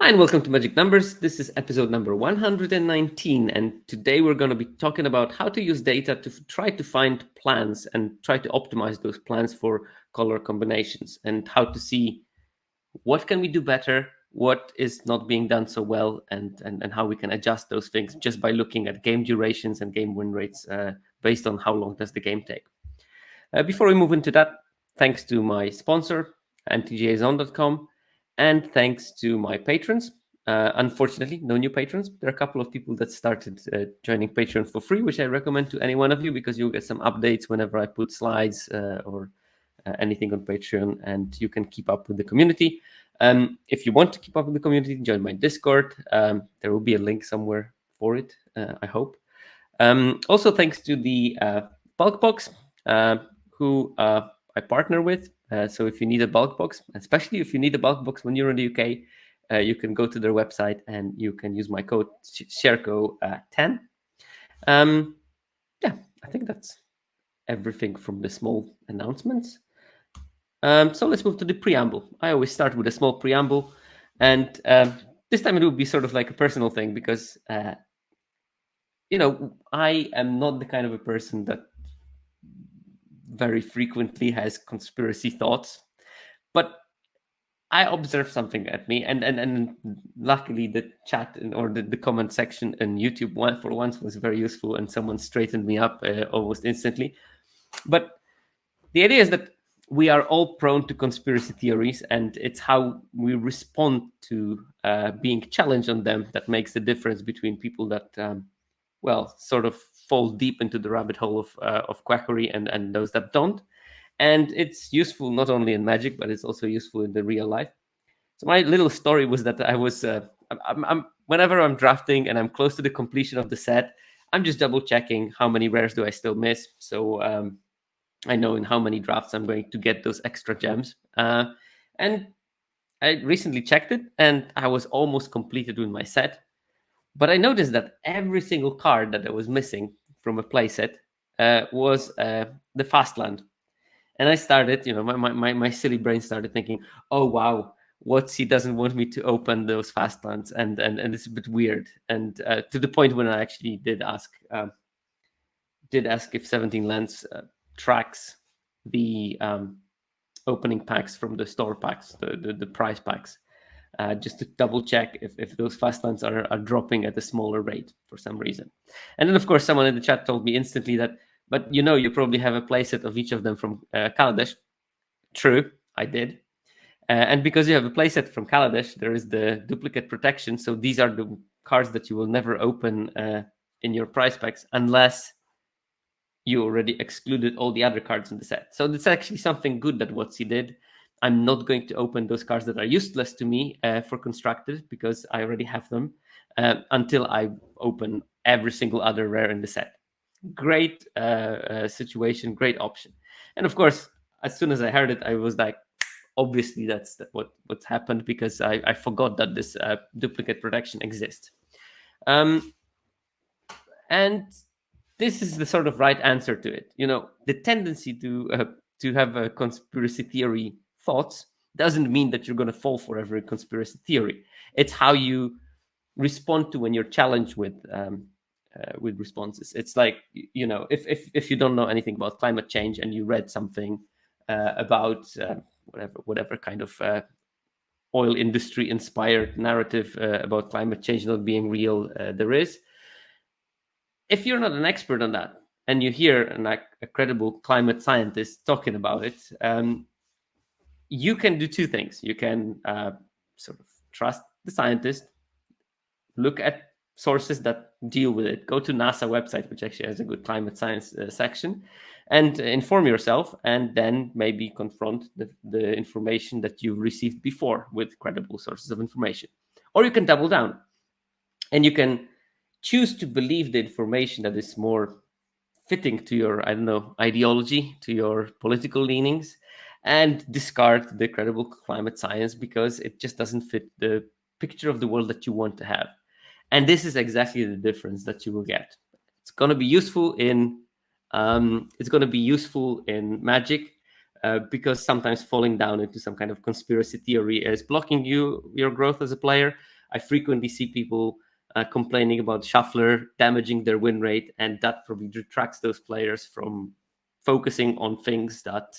Hi, and welcome to Magic Numbers. This is episode number 119, and today we're going to be talking about how to use data to try to find plans and try to optimize those plans for color combinations, and how to see what can we do better, what is not being done so well, and how we can adjust those things just by looking at game durations and game win rates based on how long does the game take. Before we move into that, thanks to my sponsor, antjzone.com, and thanks to my patrons. Unfortunately, no new patrons. There are a couple of people that started joining Patreon for free, which I recommend to any one of you because you'll get some updates whenever I put slides or anything on Patreon, and you can keep up with the community. If you want to keep up with the community, join my Discord. There will be a link somewhere for it, I hope. Also, thanks to the bulk box, who I partner with. So if you need a bulk box, especially if you need a bulk box when you're in the UK, you can go to their website and you can use my code SHARECO10. Yeah, I think that's everything from the small announcements. So let's move to the preamble. I always start with a small preamble, and this time it will be sort of like a personal thing because I am not the kind of a person that very frequently has conspiracy thoughts, but I observed something at me, and luckily the chat or the comment section in YouTube for once was very useful, and someone straightened me up almost instantly. But the idea is that we are all prone to conspiracy theories, and it's how we respond to being challenged on them that makes the difference between people that sort of fall deep into the rabbit hole of quackery and those that don't. And it's useful not only in Magic, but it's also useful in the real life. So my little story was that I was, whenever I'm drafting and I'm close to the completion of the set, I'm just double checking how many rares do I still miss. So I know in how many drafts I'm going to get those extra gems. And I recently checked it, and I was almost completed with my set. But I noticed that every single card that I was missing from a playset was the fast land. And I started, my silly brain started thinking, oh, wow, WotC doesn't want me to open those fast lands. And it's a bit weird. And to the point when I actually did ask if 17 lands tracks the opening packs from the store packs, the prize packs. Just to double check if those fast lands are dropping at a smaller rate for some reason. And then, of course, someone in the chat told me instantly that, but you probably have a playset of each of them from Kaladesh. True, I did. And because you have a playset from Kaladesh, there is the duplicate protection. So these are the cards that you will never open in your prize packs unless you already excluded all the other cards in the set. So that's actually something good that WotC did. I'm not going to open those cards that are useless to me for constructed because I already have them until I open every single other rare in the set. Great situation, great option. And of course, as soon as I heard it, I was like, obviously that's what's happened because I forgot that this duplicate protection exists. And this is the sort of right answer to it. The tendency to have a conspiracy theory thoughts doesn't mean that you're going to fall for every conspiracy theory. It's how you respond to when you're challenged with responses. It's like, if you don't know anything about climate change and you read something about whatever kind of oil industry inspired narrative about climate change not being real there is. If you're not an expert on that and you hear a credible climate scientist talking about it, you can do two things. You can sort of trust the scientist, look at sources that deal with it, go to NASA website, which actually has a good climate science section, and inform yourself, and then maybe confront the information that you've received before with credible sources of information. Or you can double down and you can choose to believe the information that is more fitting to your, ideology, to your political leanings, and discard the credible climate science because it just doesn't fit the picture of the world that you want to have. And this is exactly the difference that you will get. It's going to be useful in Magic. because sometimes falling down into some kind of conspiracy theory is blocking your growth as a player. I frequently see people complaining about shuffler damaging their win rate, and that probably detracts those players from focusing on things that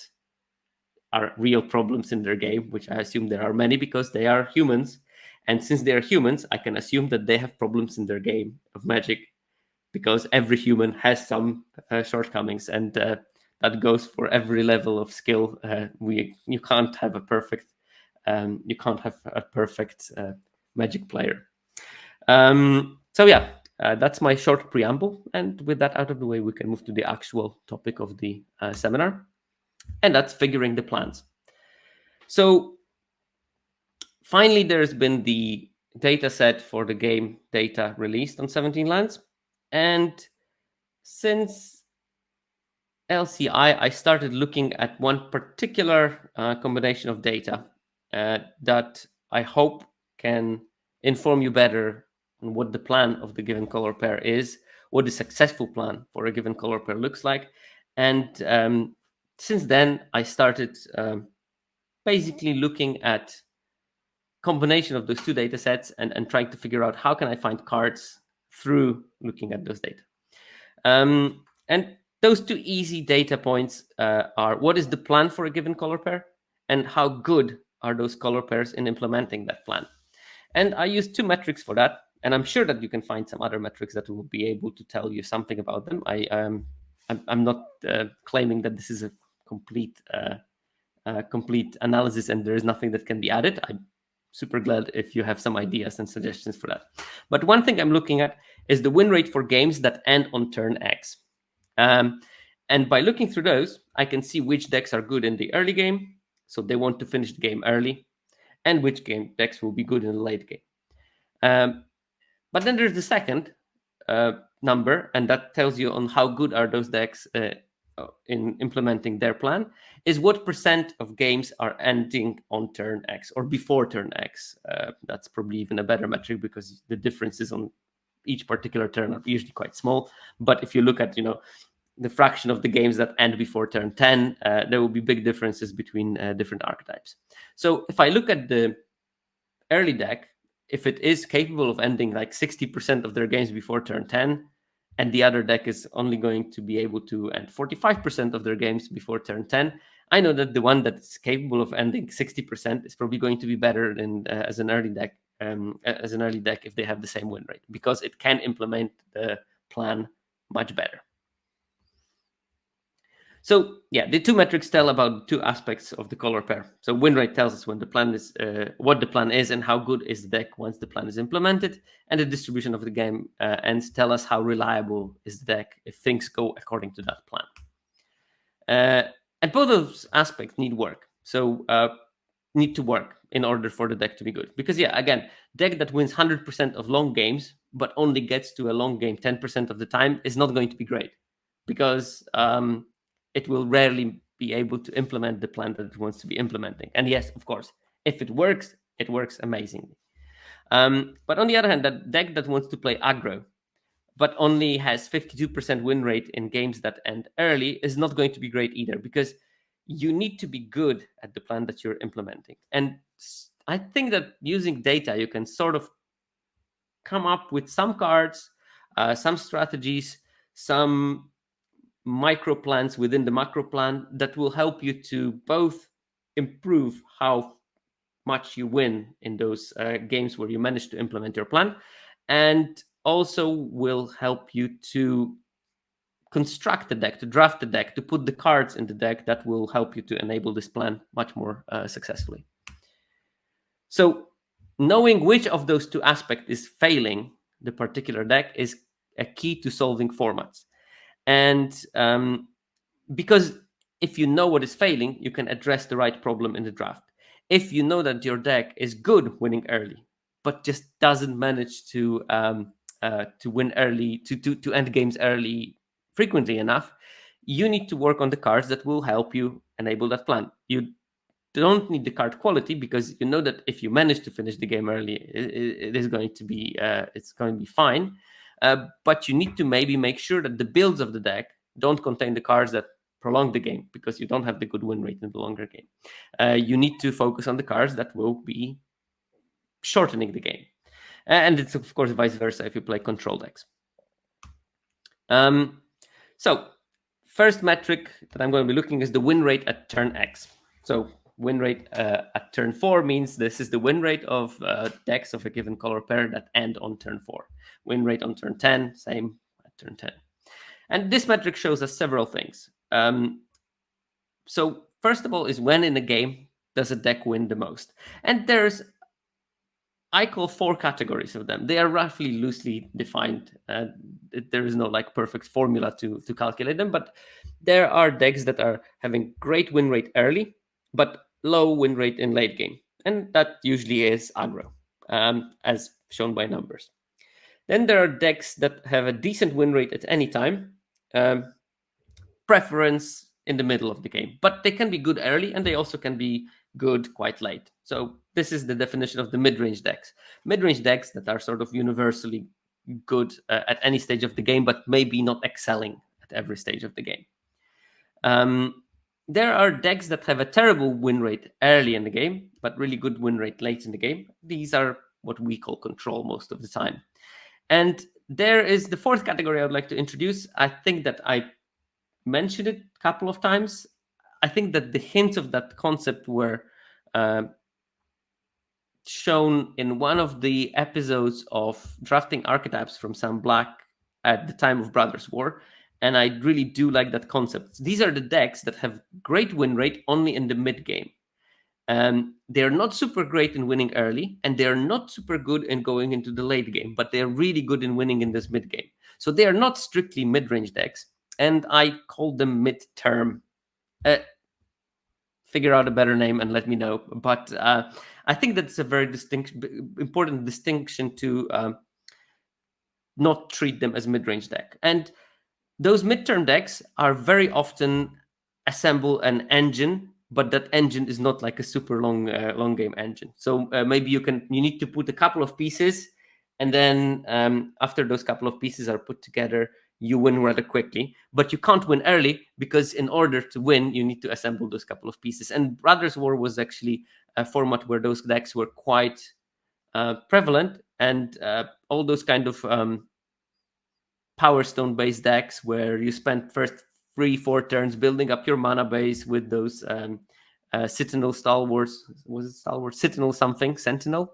are real problems in their game, which I assume there are many because they are humans. And since they are humans, I can assume that they have problems in their game of Magic, because every human has some shortcomings, and that goes for every level of skill. You can't have a perfect Magic player. So yeah, that's my short preamble, and with that out of the way, we can move to the actual topic of the seminar, and that's figuring the plans. So finally, there's been the data set for the game data released on 17 lands, and since LCI, I started looking at one particular combination of data that I hope can inform you better on what the plan of the given color pair is, what the successful plan for a given color pair looks like. And since then, I started basically looking at combination of those two data sets and trying to figure out how can I find cards through looking at those data. And those two easy data points are what is the plan for a given color pair and how good are those color pairs in implementing that plan. And I use two metrics for that, and I'm sure that you can find some other metrics that will be able to tell you something about them. I'm not claiming that this is a complete analysis and there is nothing that can be added. I'm super glad if you have some ideas and suggestions for that. But one thing I'm looking at is the win rate for games that end on turn X. And by looking through those, I can see which decks are good in the early game, so they want to finish the game early, and which game decks will be good in the late game. But then there's the second number, and that tells you on how good are those decks in implementing their plan, is what percent of games are ending on turn X or before turn X. That's probably even a better metric because the differences on each particular turn are usually quite small. But if you look at, the fraction of the games that end before turn 10, there will be big differences between different archetypes. So if I look at the early deck, if it is capable of ending like 60% of their games before turn 10, and the other deck is only going to be able to end 45% of their games before turn 10, I know that the one that's capable of ending 60% is probably going to be better than as an early deck if they have the same win rate, because it can implement the plan much better. So yeah, the two metrics tell about two aspects of the color pair. So win rate tells us when the plan is, what the plan is and how good is the deck once the plan is implemented, and the distribution of the game ends tell us how reliable is the deck if things go according to that plan. And both of those aspects need work. So need to work in order for the deck to be good. Because yeah, again, deck that wins 100% of long games but only gets to a long game 10% of the time is not going to be great, because it will rarely be able to implement the plan that it wants to be implementing. And yes, of course, if it works amazingly. But on the other hand, that deck that wants to play aggro, but only has 52% win rate in games that end early, is not going to be great either, because you need to be good at the plan that you're implementing. And I think that using data, you can sort of come up with some cards, some strategies, some micro plans within the macro plan that will help you to both improve how much you win in those games where you manage to implement your plan, and also will help you to construct the deck, to draft the deck, to put the cards in the deck that will help you to enable this plan much more successfully. So knowing which of those two aspects is failing the particular deck is a key to solving formats. And because if you know what is failing, you can address the right problem in the draft. If you know that your deck is good winning early, but just doesn't manage to win early, to end games early frequently enough, you need to work on the cards that will help you enable that plan. You don't need the card quality, because you know that if you manage to finish the game early, it is going to be it's going to be fine. But you need to maybe make sure that the builds of the deck don't contain the cards that prolong the game, because you don't have the good win rate in the longer game. You need to focus on the cards that will be shortening the game. And it's, of course, vice versa if you play control decks. So first metric that I'm going to be looking is the win rate at turn X. So win rate at turn 4 means this is the win rate of decks of a given color pair that end on turn 4. Win rate on turn 10, same at turn 10. And this metric shows us several things. So first of all is when in a game does a deck win the most? And I call 4 categories of them. They are roughly loosely defined. There is no like perfect formula to calculate them, but there are decks that are having great win rate early, but low win rate in late game. And that usually is aggro, as shown by numbers. Then there are decks that have a decent win rate at any time, preference in the middle of the game, but they can be good early and they also can be good quite late. So this is the definition of the mid-range decks. Mid-range decks that are sort of universally good at any stage of the game, but maybe not excelling at every stage of the game. There are decks that have a terrible win rate early in the game, but really good win rate late in the game. These are what we call control most of the time. And there is the 4th category I would like to introduce. I think that I mentioned it a couple of times. I think that the hints of that concept were shown in one of the episodes of Drafting Archetypes from Sam Black at the time of Brothers War. And I really do like that concept. These are the decks that have great win rate only in the mid game. They're not super great in winning early, and they're not super good in going into the late game, but they're really good in winning in this mid game. So they are not strictly mid-range decks, and I call them mid-term. Figure out a better name and let me know. But I think that's a very important distinction to not treat them as mid-range deck. And those mid-term decks are very often assemble an engine, but that engine is not like a super long game engine. So maybe you need to put a couple of pieces, and then after those couple of pieces are put together, you win rather quickly. But you can't win early, because in order to win, you need to assemble those couple of pieces. And Brothers War was actually a format where those decks were quite prevalent, and all those kind of Power Stone based decks where you spend first 3-4 turns building up your mana base with those Sentinel Stalwarts. Was it Stalwart? Sentinel something, Sentinel.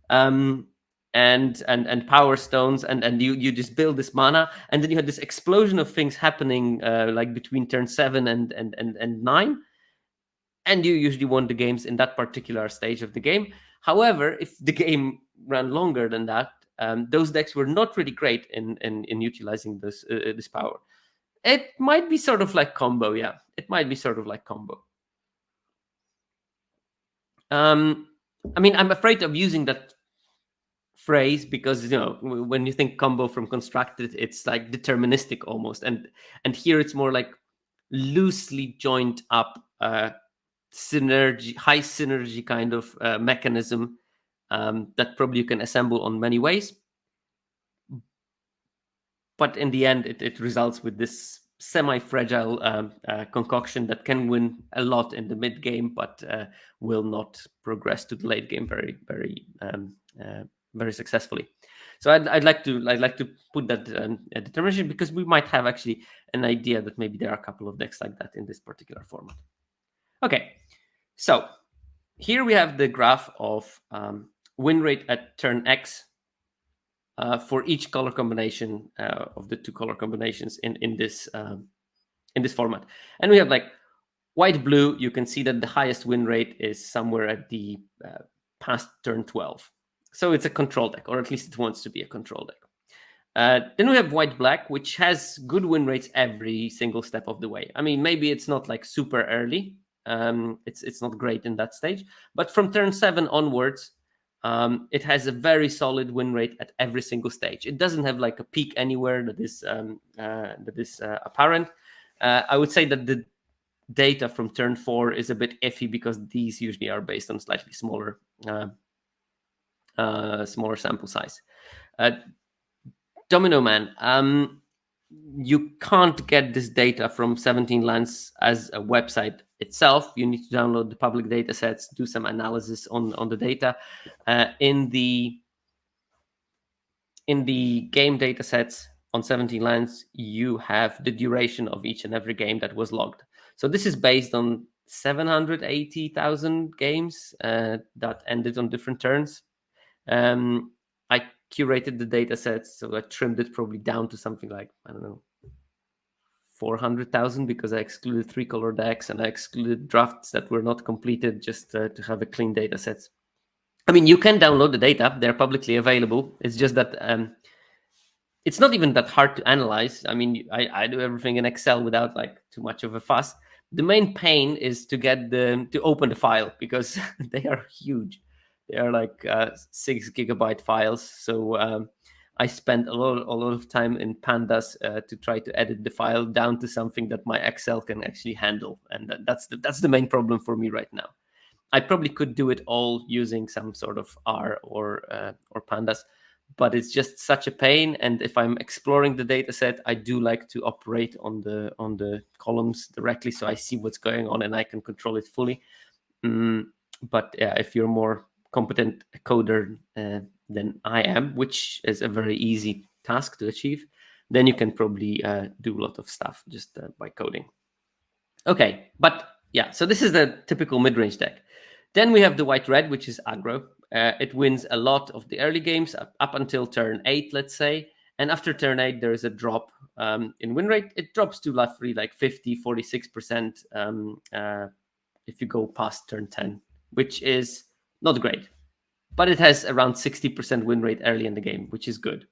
And Power Stones, and you just build this mana, and then you had this explosion of things happening like between turn 7 and 9, and you usually won the games in that particular stage of the game. However, if the game ran longer than that, those decks were not really great in utilizing this power. It might be sort of like combo, yeah. It might be sort of like combo. I mean, I'm afraid of using that phrase because, you know, when you think combo from Constructed, it's like deterministic almost, and here it's more like loosely joined up synergy, high synergy kind of mechanism that probably you can assemble on many ways. But in the end, it results with this semi-fragile concoction that can win a lot in the mid game, but will not progress to the late game very successfully. So I'd like to put that determination, because we might have actually an idea that maybe there are a couple of decks like that in this particular format. Okay, so here we have the graph of win rate at turn X for each color combination of the 2 color combinations in this format. And we have like white blue. You can see that the highest win rate is somewhere at the past turn 12. So it's a control deck, or at least it wants to be a control deck. Then we have white black, which has good win rates every single step of the way. I mean, maybe it's not like super early. It's not great in that stage, but from turn 7 onwards, it has a very solid win rate at every single stage. It doesn't have like a peak anywhere that is apparent. I would say that the data from turn 4 is a bit iffy, because these usually are based on slightly smaller sample size. Domino Man. you can't get this data from 17 lands as a website itself. You need to download the public data sets, do some analysis on the data. In the game data sets on 17 lands, you have the duration of each and every game that was logged. So this is based on 780,000 games that ended on different turns. I curated the data sets, so I trimmed it probably down to something like, I don't know, 400,000, because I excluded 3-color decks and I excluded drafts that were not completed, just to have a clean data sets. I mean, you can download the data; they're publicly available. It's just that it's not even that hard to analyze. I mean, I do everything in Excel without like too much of a fuss. The main pain is to get to open the file, because they are huge. They are like 6 gigabyte files. So I spent a lot of time in pandas to try to edit the file down to something that my Excel can actually handle, and that's the main problem for me right now. I probably could do it all using some sort of R or pandas, but it's just such a pain. And if I'm exploring the data set, I do like to operate on the columns directly, so I see what's going on and I can control it fully. But yeah, if you're more competent coder than I am, which is a very easy task to achieve, then you can probably do a lot of stuff just by coding. Okay, but yeah, so this is the typical mid-range deck. Then we have the white-red, which is aggro. It wins a lot of the early games up until turn 8, let's say. And after turn 8, there is a drop in win rate. It drops to roughly like 50, 46% if you go past turn 10, which is not great. But it has around 60% win rate early in the game, which is good.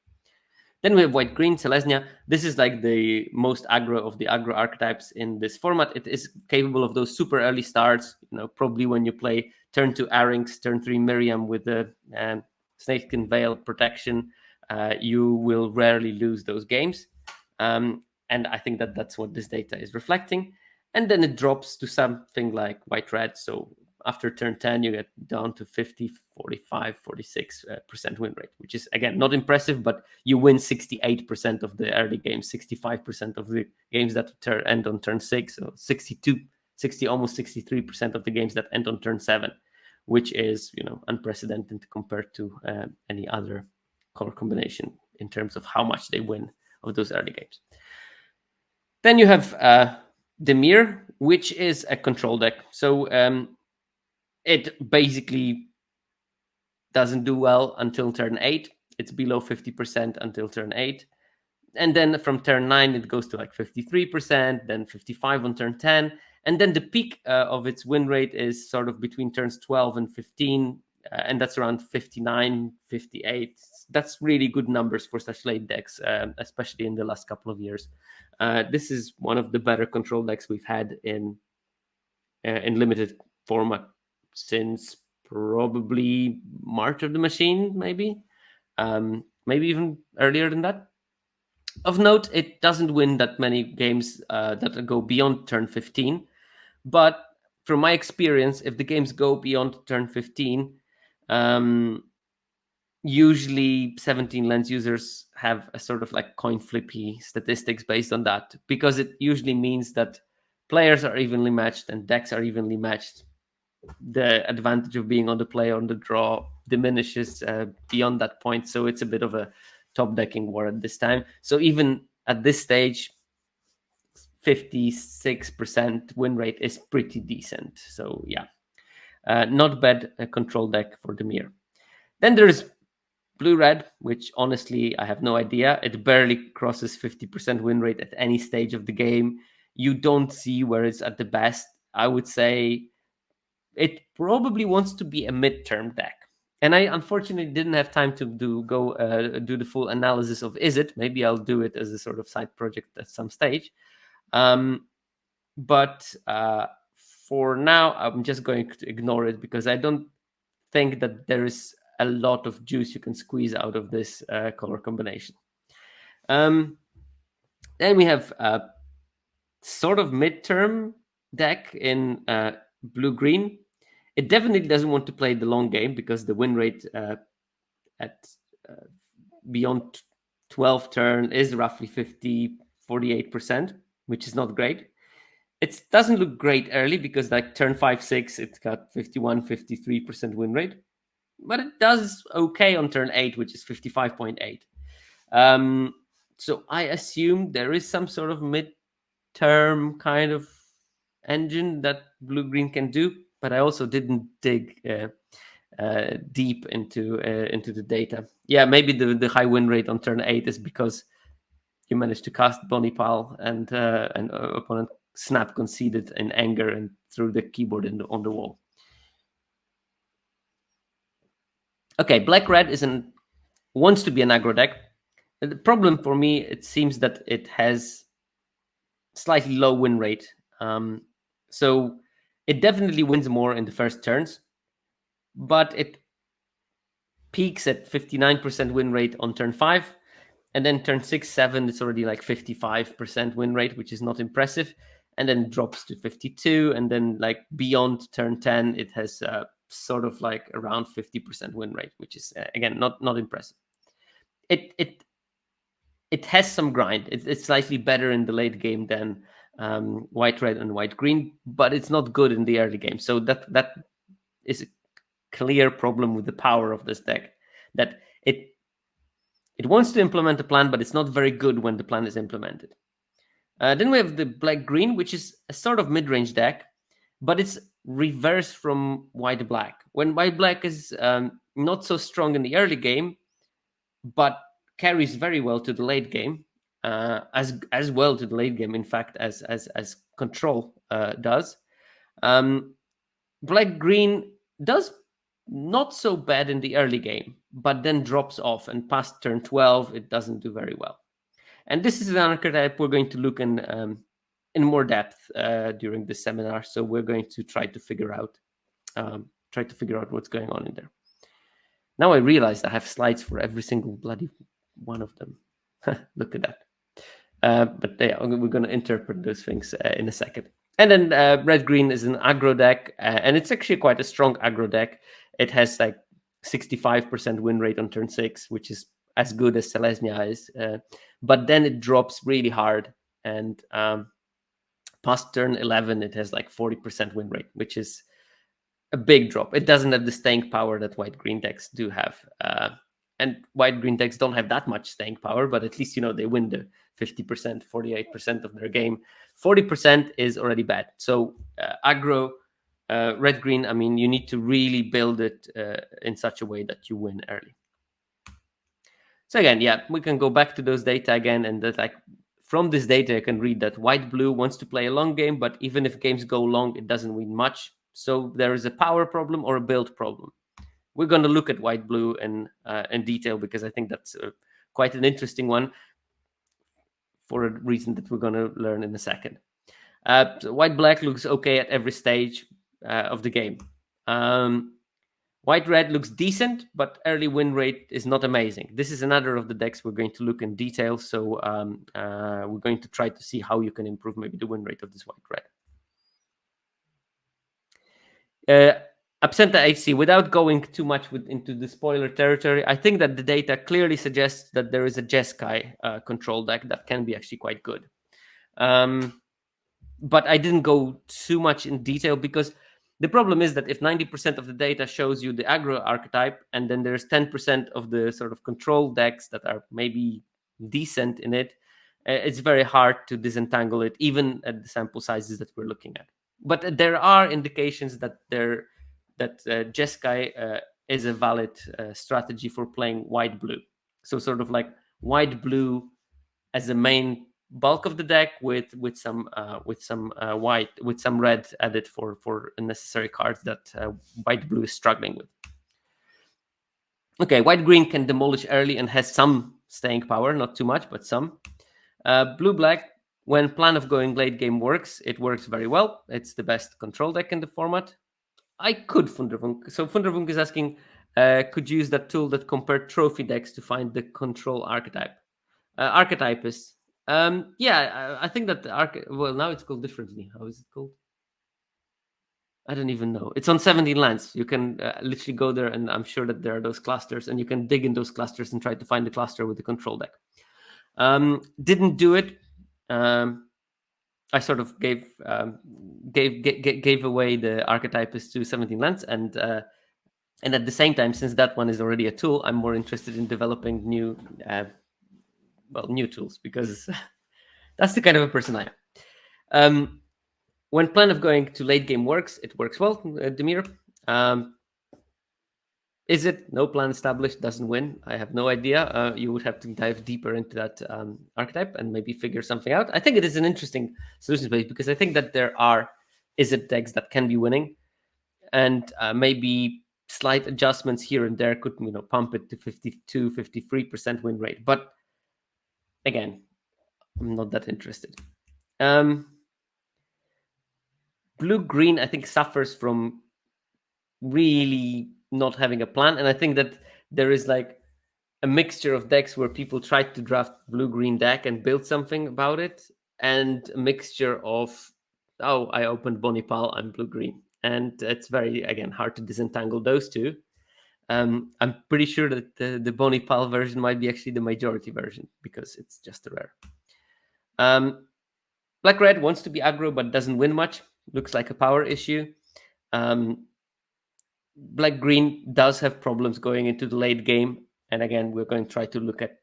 Then we have white-green, Selesnya. This is like the most aggro of the aggro archetypes in this format. It is capable of those super early starts. Probably when you play turn 2 Arynx, turn 3 Miriam with the Snakeskin Veil protection, you will rarely lose those games. And I think that's what this data is reflecting. And then it drops to something like white-red. So after turn 10, you get down to 50, 45, 46% win rate, which is, again, not impressive, but you win 68% of the early games, 65% of the games that end on turn 6, so 60, almost 63% of the games that end on turn 7, which is, unprecedented compared to any other color combination in terms of how much they win of those early games. Then you have the Mir, which is a control deck. So it basically doesn't do well until turn 8. It's below 50% until turn 8. And then from turn 9, it goes to like 53%, then 55 on turn 10. And then the peak of its win rate is sort of between turns 12 and 15. And that's around 59, 58. That's really good numbers for such late decks, especially in the last couple of years. This is one of the better control decks we've had in limited format since probably March of the Machine, maybe even earlier than that. Of note, it doesn't win that many games that go beyond turn 15, but from my experience, if the games go beyond turn 15, usually 17 lens users have a sort of like coin flippy statistics based on that, because it usually means that players are evenly matched and decks are evenly matched. The advantage of being on the play or on the draw diminishes beyond that point. So it's a bit of a top decking war at this time. So even at this stage, 56% win rate is pretty decent. So yeah, not bad control deck for the Mir. Then there's blue-red, which honestly, I have no idea. It barely crosses 50% win rate at any stage of the game. You don't see where it's at the best. I would say it probably wants to be a midterm deck. And I unfortunately didn't have time to do the full analysis of is it. Maybe I'll do it as a sort of side project at some stage. But for now, I'm just going to ignore it, because I don't think that there is a lot of juice you can squeeze out of this color combination. Then we have a sort of midterm deck in blue-green. It definitely doesn't want to play the long game, because the win rate at beyond 12 turn is roughly 50, 48%, which is not great. It doesn't look great early because like turn 5-6, it's got 51-53% win rate, but it does okay on turn 8, which is 55.8. So I assume there is some sort of mid-term kind of engine that blue-green can do, but I also didn't dig deep into the data. Yeah, maybe the high win rate on turn 8 is because you managed to cast Bonipal and opponent snap conceded in anger and threw the keyboard on the wall. Okay, black-red wants to be an aggro deck. The problem for me, it seems that it has slightly low win rate. So it definitely wins more in the first turns, but it peaks at 59% win rate on turn 5. And then turn 6, 7, it's already like 55% win rate, which is not impressive. And then drops to 52. And then like beyond turn 10, it has sort of like around 50% win rate, which is, again, not impressive. It has some grind. It's slightly better in the late game than white-red and white-green, but it's not good in the early game. So that is a clear problem with the power of this deck, that it wants to implement a plan, but it's not very good when the plan is implemented. Then we have the black-green, which is a sort of mid-range deck, but it's reverse from white-black. When white-black is not so strong in the early game, but carries very well to the late game, as well to the late game, in fact, as control does. Black-green does not so bad in the early game, but then drops off, and past turn 12, it doesn't do very well. And this is an archetype we're going to look in more depth during this seminar. So we're going to try to figure out what's going on in there. Now I realized I have slides for every single bloody one of them. Look at that. But yeah, we're going to interpret those things in a second. And then red-green is an aggro deck, and it's actually quite a strong aggro deck. It has like 65% win rate on turn 6, which is as good as Selesnya is. But then it drops really hard, and past turn 11, it has like 40% win rate, which is a big drop. It doesn't have the staying power that white-green decks do have. And white-green decks don't have that much staying power, but at least, they win the 50%, 48% of their game. 40% is already bad. So aggro, red-green, I mean, you need to really build it in such a way that you win early. So again, yeah, we can go back to those data again, and that like from this data, you can read that white-blue wants to play a long game, but even if games go long, it doesn't win much. So there is a power problem or a build problem. We're going to look at white-blue in detail because I think that's quite an interesting one for a reason that we're going to learn in a second. So white-black looks okay at every stage of the game. White-red looks decent, but early win rate is not amazing. This is another of the decks we're going to look in detail. So we're going to try to see how you can improve maybe the win rate of this white-red. Absenta HC, without going too much into the spoiler territory, I think that the data clearly suggests that there is a Jeskai control deck that can be actually quite good. But I didn't go too much in detail because the problem is that if 90% of the data shows you the aggro archetype, and then there's 10% of the sort of control decks that are maybe decent in it, it's very hard to disentangle it, even at the sample sizes that we're looking at. But there are indications that Jeskai is a valid strategy for playing white-blue. So sort of like white-blue as a main bulk of the deck with some white, with some red added for unnecessary cards that white-blue is struggling with. Okay, white-green can demolish early and has some staying power, not too much, but some. Blue-black, when plan of going late game works, it works very well. It's the best control deck in the format. I could Fundervunk. So Fundervunk is asking, could you use that tool that compared trophy decks to find the control archetype? Archetypes. Yeah, I think that well, now it's called differently. How is it called? I don't even know. It's on 17 lands. You can literally go there, and I'm sure that there are those clusters, and you can dig in those clusters and try to find the cluster with the control deck. Didn't do it. I sort of gave away the archetypes to 17 lands, and at the same time, since that one is already a tool, I'm more interested in developing new tools, because that's the kind of a person I am. When plan of going to late game works, it works well, Demir. Is it no plan established doesn't win? I have no idea. You would have to dive deeper into that archetype and maybe figure something out. I think it is an interesting solution space, because I think that there are is it decks that can be winning, and maybe slight adjustments here and there could pump it to 52-53% win rate. But again, I'm not that interested. Blue-green, I think, suffers from really not having a plan, and I think that there is like a mixture of decks where people try to draft blue-green deck and build something about it, and a mixture of, oh, I opened Bonipal, I'm blue-green, and it's very, again, hard to disentangle those two. I'm pretty sure that the Bonipal version might be actually the majority version, because it's just a rare. Black-red wants to be aggro but doesn't win much. Looks like a power issue. Black-green does have problems going into the late game, and again, we're going to try to look at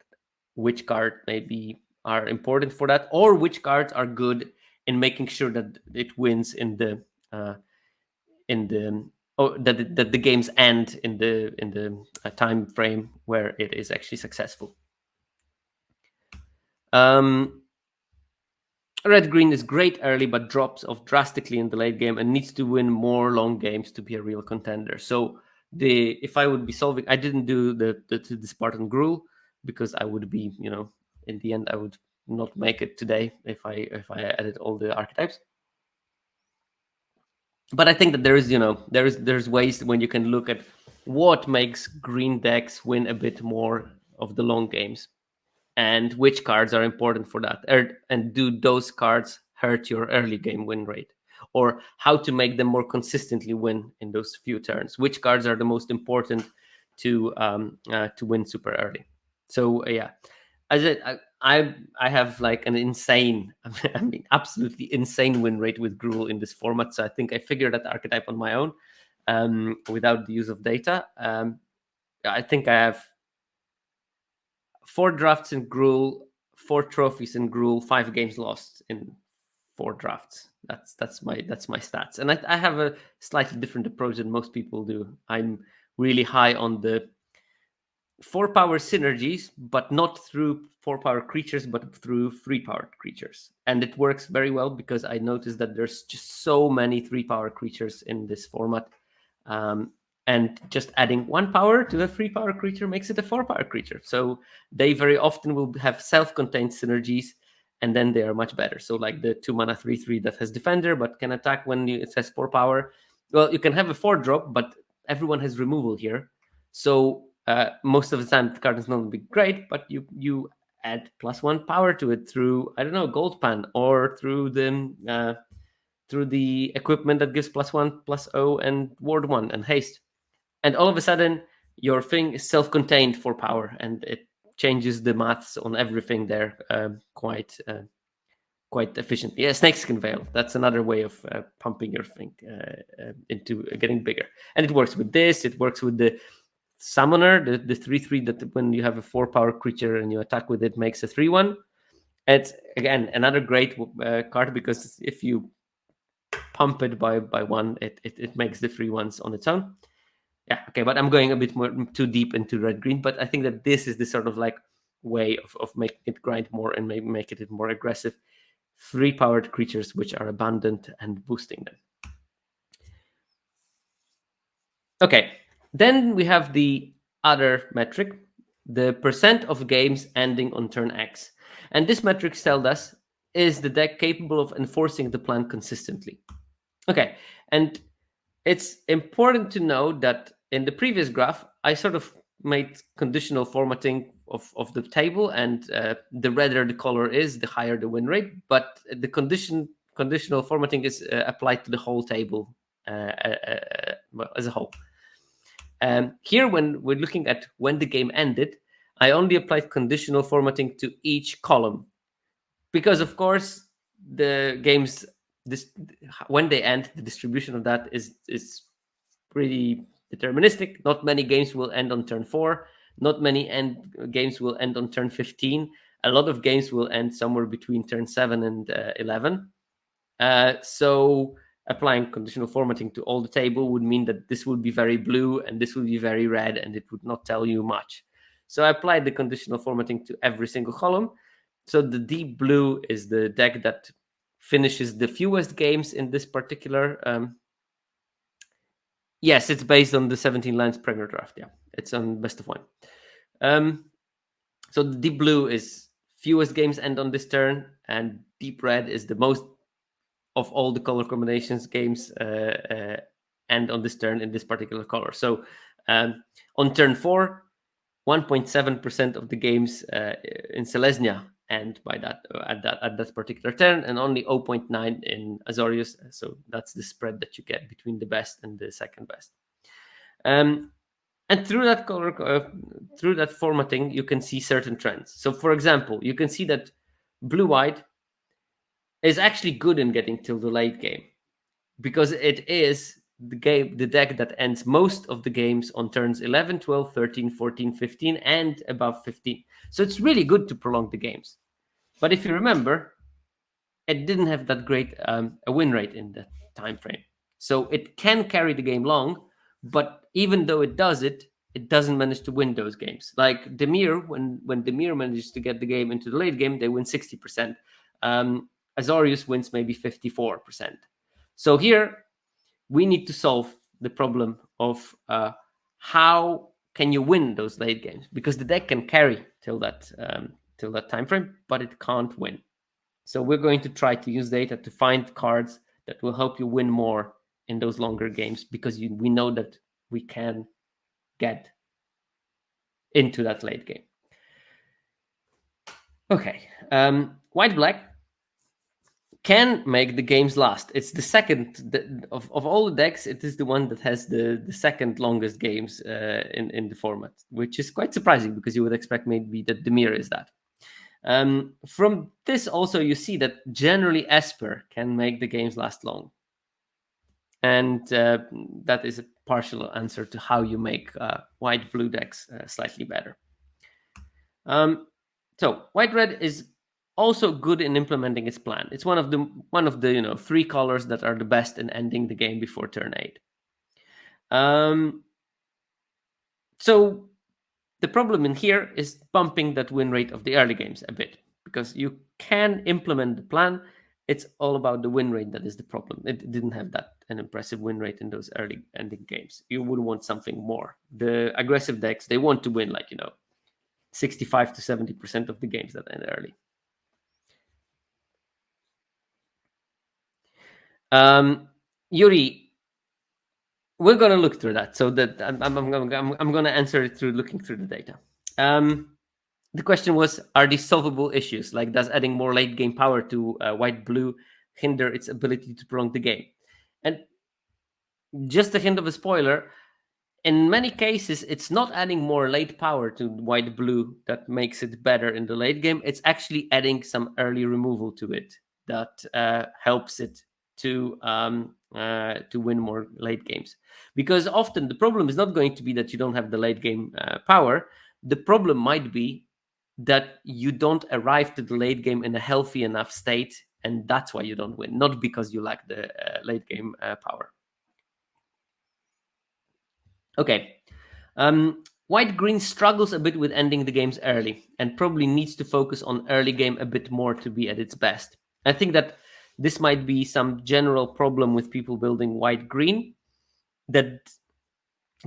which card maybe are important for that, or which cards are good in making sure that it wins in the that the games end in the time frame where it is actually successful. Red-green is great early, but drops off drastically in the late game and needs to win more long games to be a real contender. So if I would be solving, I didn't do the Spartan Gruel, because I would be, in the end, I would not make it today if I added all the archetypes. But I think that there's ways when you can look at what makes green decks win a bit more of the long games, and which cards are important for that, and do those cards hurt your early game win rate, or how to make them more consistently win in those few turns. Which cards are the most important to win super early? So yeah, I have like an insane, I mean, absolutely insane win rate with Gruel in this format. So I think I figured that archetype on my own, without the use of data. I think I have 4 drafts in Gruel, 4 trophies in Gruel, 5 games lost in 4 drafts. That's my stats, and I have a slightly different approach than most people do. I'm really high on the 4-power synergies, but not through 4-power creatures, but through 3-powered creatures, and it works very well because I noticed that there's just so many 3-power creatures in this format. And just adding 1 power to a 3-power creature makes it a 4-power creature. So they very often will have self-contained synergies, and then they are much better. So like the 2-mana 3/3 that has Defender but can attack when it has 4 power. Well, you can have a 4-drop, but everyone has removal here. So most of the time the card is not be great, but you add +1 power to it through, I don't know, Gold Pan, or through the equipment that gives +1/+0 and Ward 1 and haste. And all of a sudden, your thing is self-contained for power, and it changes the maths on everything there quite efficiently. Yeah, Snakeskin Veil. That's another way of pumping your thing into getting bigger. And it works with this. It works with the Summoner, the 3/3 that when you have a 4-power creature and you attack with it, makes a 3/1. It's, again, another great card, because if you pump it by 1, it makes the 3/1s on its own. Yeah, okay, but I'm going a bit more too deep into red-green, but I think that this is the sort of like way of making it grind more and maybe make it more aggressive. 3-powered creatures which are abundant and boosting them. Okay, then we have the other metric, the percent of games ending on turn X. And this metric tells us, is the deck capable of enforcing the plan consistently? Okay, and it's important to know that in the previous graph, I sort of made conditional formatting of the table, and the redder the color is, the higher the win rate. But the conditional formatting is applied to the whole table well, as a whole. Here, when we're looking at when the game ended, I only applied conditional formatting to each column. because of course the games, this, when they end, the distribution of that is pretty deterministic. Not many games will end on turn 4. Not many games will end on turn 15. A lot of games will end somewhere between turn 7 and 11. So applying conditional formatting to all the table would mean that this would be very blue and this would be very red, and it would not tell you much. So I applied the conditional formatting to every single column. So the deep blue is the deck that finishes the fewest games in this particular. Yes, it's based on the 17 lines Premier Draft. Yeah, it's on best of 1. So the deep blue is fewest games end on this turn, and deep red is the most of all the color combinations games end on this turn in this particular color. So on turn 4, 1.7% of the games in Selesnya end by that at that particular turn, and only 0.9 in Azorius. So that's the spread that you get between the best and the second best. And through that color, through that formatting, you can see certain trends. So, for example, you can see that blue-white is actually good in getting till the late game, because it is the deck that ends most of the games on turns 11, 12, 13, 14, 15, and above 15. So it's really good to prolong the games. But if you remember, it didn't have that great a win rate in the time frame. So it can carry the game long, but even though it does it, it doesn't manage to win those games. Like Demir, when Demir manages to get the game into the late game, they win 60%. Azorius wins maybe 54%. So here we need to solve the problem of how can you win those late games, because the deck can carry till that time frame, but it can't win. So we're going to try to use data to find cards that will help you win more in those longer games, because we know that we can get into that late game. Okay, white-black can make the games last. It's the second of all the decks. It is the one that has the second longest games in the format, which is quite surprising, because you would expect maybe that Demir is that. From this also you see that generally Esper can make the games last long, and that is a partial answer to how you make white-blue decks slightly better. So white-red is also good in implementing its plan. It's one of the 3 colors that are the best in ending the game before turn 8. So the problem in here is bumping that win rate of the early games a bit, because you can implement the plan. It's all about the win rate that is the problem. It didn't have an impressive win rate in those early ending games. You would want something more. The aggressive decks, they want to win 65 to 70% of the games that end early. Yuri, we're going to look through that. So that I'm going to answer it through looking through the data. The question was, are these solvable issues? Like, does adding more late game power to white-blue hinder its ability to prolong the game? And just a hint of a spoiler, in many cases, it's not adding more late power to white-blue that makes it better in the late game. It's actually adding some early removal to it that helps it to win more late games. Because often the problem is not going to be that you don't have the late game power. The problem might be that you don't arrive to the late game in a healthy enough state, and that's why you don't win, not because you lack the late game power. Okay. White-green struggles a bit with ending the games early, and probably needs to focus on early game a bit more to be at its best. I think that this might be some general problem with people building white-green, that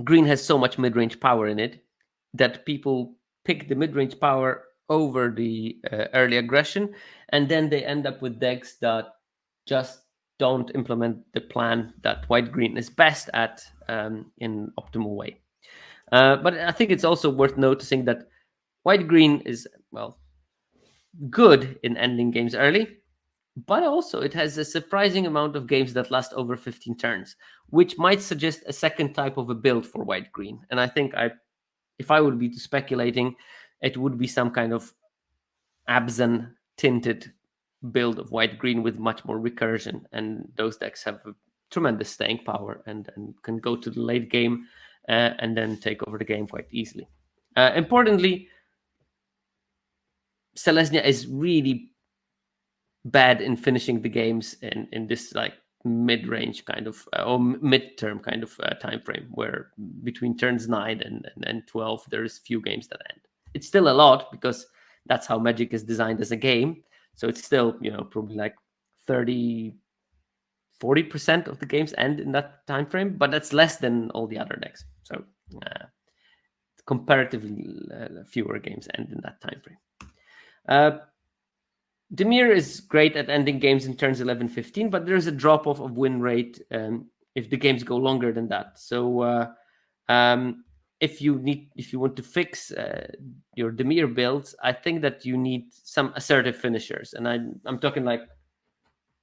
green has so much mid-range power in it that people pick the mid-range power over the early aggression, and then they end up with decks that just don't implement the plan that white-green is best at in optimal way. But I think it's also worth noticing that white-green is, well, good in ending games early, but also it has a surprising amount of games that last over 15 turns, which might suggest a second type of a build for white-green. And I think if I would be speculating, it would be some kind of Abzan tinted build of white-green with much more recursion, and those decks have a tremendous staying power and can go to the late game and then take over the game quite easily. Importantly, Selesnya is really bad in finishing the games in this like mid-range kind of or mid-term kind of time frame, where between turns 9 and 12 there's few games that end. It's still a lot because that's how Magic is designed as a game, so it's still, you know, probably like 30-40% of the games end in that time frame, but that's less than all the other decks, so comparatively fewer games end in that time frame. Dimir is great at ending games in turns 11-15, but there's a drop-off of win rate if the games go longer than that. So if you want to fix your Dimir builds, I think that you need some assertive finishers, and I'm talking like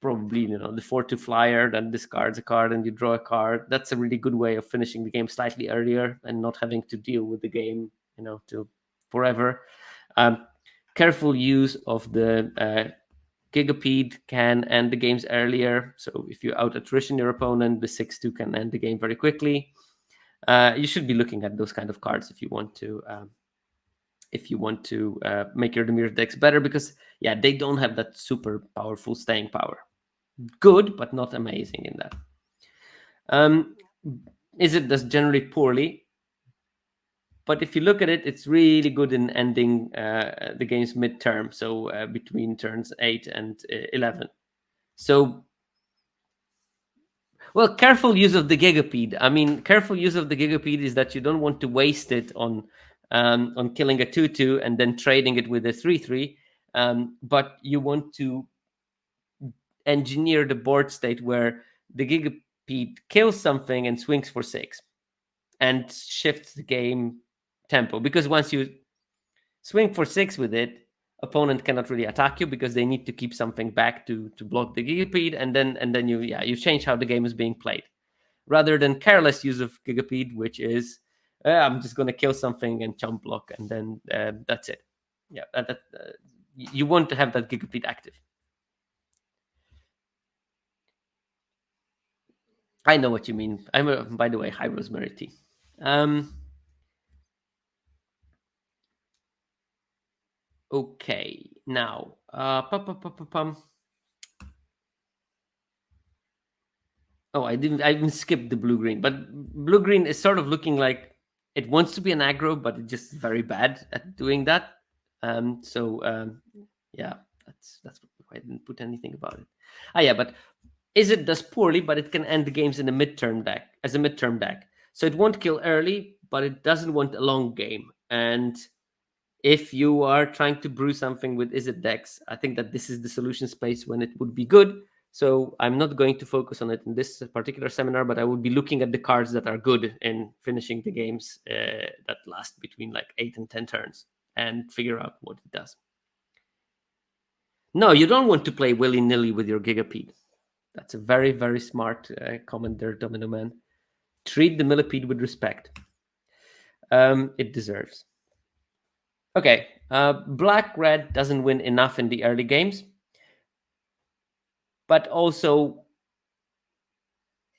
probably, you know, the 4/2 flyer that discards a card and you draw a card. That's a really good way of finishing the game slightly earlier and not having to deal with the game, you know, to forever. Careful use of the Gigapede can end the games earlier. So if you out attrition your opponent, the 6/2 can end the game very quickly. You should be looking at those kind of cards if you want to make your Dimir decks better, because they don't have that super powerful staying power. Good, but not amazing in that. Izzet does generally poorly, but if you look at it, it's really good in ending the game's midterm, so between turns 8 and 11. So, well, careful use of the Gigapede. I mean, careful use of the Gigapede is that you don't want to waste it on killing a 2/2 and then trading it with a 3/3, but you want to engineer the board state where the Gigapede kills something and swings for 6 and shifts the game tempo, because once you swing for 6 with it, opponent cannot really attack you because they need to keep something back to block the Gigapede, and then you change how the game is being played, rather than careless use of Gigapede, which is I'm just going to kill something and chump block, and then that's it. You want to have that Gigapede active. I know what you mean. By the way, hi Rosemary T. Okay, now oh, I even skipped the blue-green, but blue-green is sort of looking like it wants to be an aggro, but it's just very bad at doing that. That's why I didn't put anything about it. But Izzet does poorly, but it can end the games in a midterm deck as a midterm deck. So it won't kill early, but it doesn't want a long game. And if you are trying to brew something with Izzet decks, I think that this is the solution space when it would be good. So I'm not going to focus on it in this particular seminar, but I will be looking at the cards that are good in finishing the games that last between like 8 and 10 turns and figure out what it does. No, you don't want to play willy-nilly with your Gigapede. That's a very, very smart comment there, Domino Man. Treat the millipede with respect. It deserves. Okay, black-red doesn't win enough in the early games, but also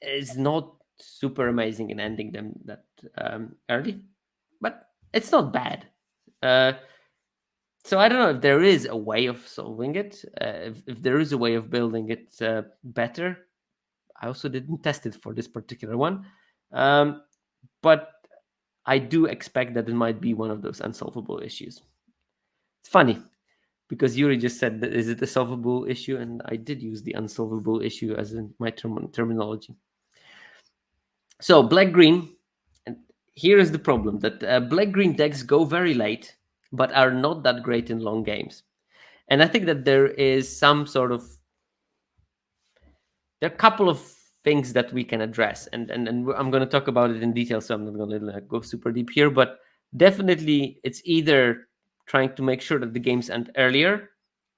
is not super amazing in ending them that early, but it's not bad. So I don't know if there is a way of solving it, if there is a way of building it better. I also didn't test it for this particular one, but I do expect that it might be one of those unsolvable issues. It's funny, because Yuri just said, is it a solvable issue? And I did use the unsolvable issue as in my terminology. So black-green, and here is the problem, that black-green decks go very late, but are not that great in long games. And I think that there is some sort of, there are a couple of things that we can address, and I'm going to talk about it in detail, so I'm not going to go super deep here, but definitely it's either trying to make sure that the games end earlier,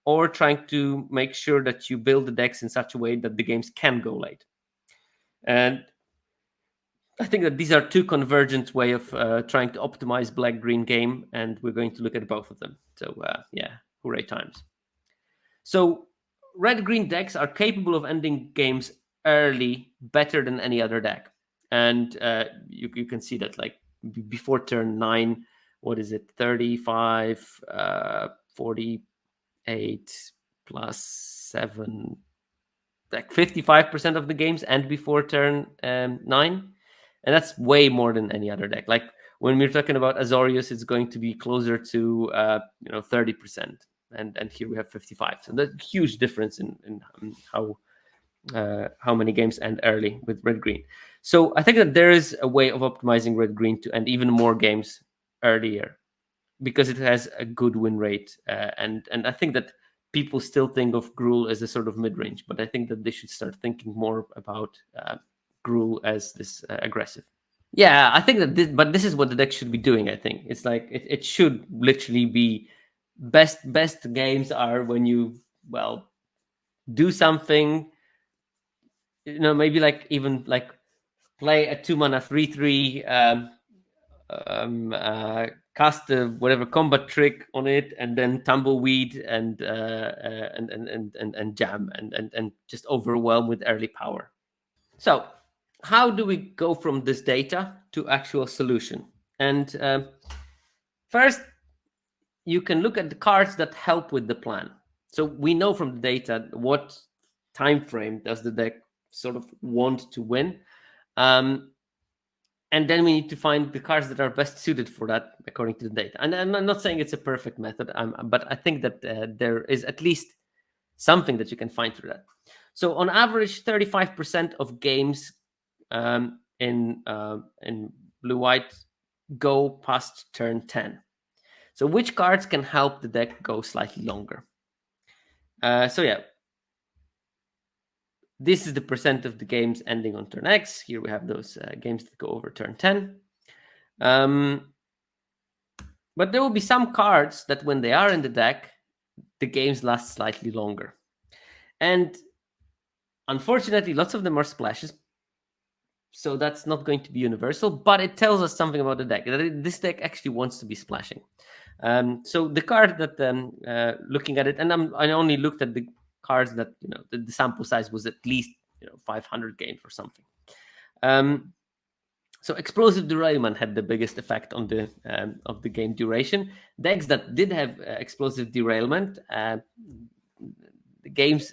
or trying to make sure that you build the decks in such a way that the games can go late. And I think that these are two convergent way of trying to optimize black-green game, and we're going to look at both of them. So hooray times. So red-green decks are capable of ending games early better than any other deck. And you can see that, like, before turn 9, what is it, 35, 48 plus 7, like 55% of the games end before turn 9. And that's way more than any other deck. Like, when we're talking about Azorius, it's going to be closer to 30%, and here we have 55. So that's a huge difference in how many games end early with red green. So I think that there is a way of optimizing red green to end even more games earlier, because it has a good win rate, and I think that people still think of Gruul as a sort of mid range, but I think that they should start thinking more about Gruul as this aggressive. Yeah, I think that this is what the deck should be doing. I think it's like it should literally be best games are when you, well, do something, maybe like even like play a 2-mana 3/3, cast a whatever combat trick on it, and then tumbleweed and jam and just overwhelm with early power. So how do we go from this data to actual solution? And first, you can look at the cards that help with the plan. So we know from the data what time frame does the deck sort of want to win. And then we need to find the cards that are best suited for that according to the data. And I'm not saying it's a perfect method, but I think that there is at least something that you can find through that. So on average, 35% of games in blue-white go past turn 10. So which cards can help the deck go slightly longer? So yeah, this is the percent of the games ending on turn X. Here we have those games that go over turn 10. But there will be some cards that when they are in the deck, the games last slightly longer. And unfortunately, lots of them are splashes. So that's not going to be universal, but it tells us something about the deck. This deck actually wants to be splashing. So the card that looking at it, and I only looked at the cards that the sample size was at least 500 games or something. So explosive derailment had the biggest effect on the of the game duration. Decks that did have explosive derailment, the games